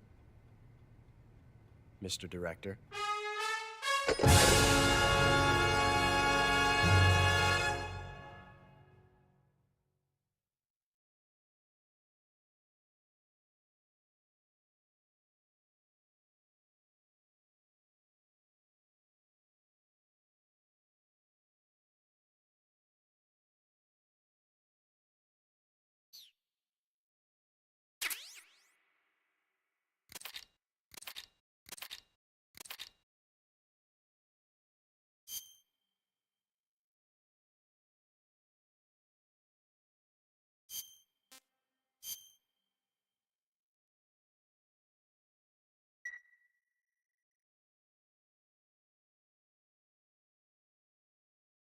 Mr. Director.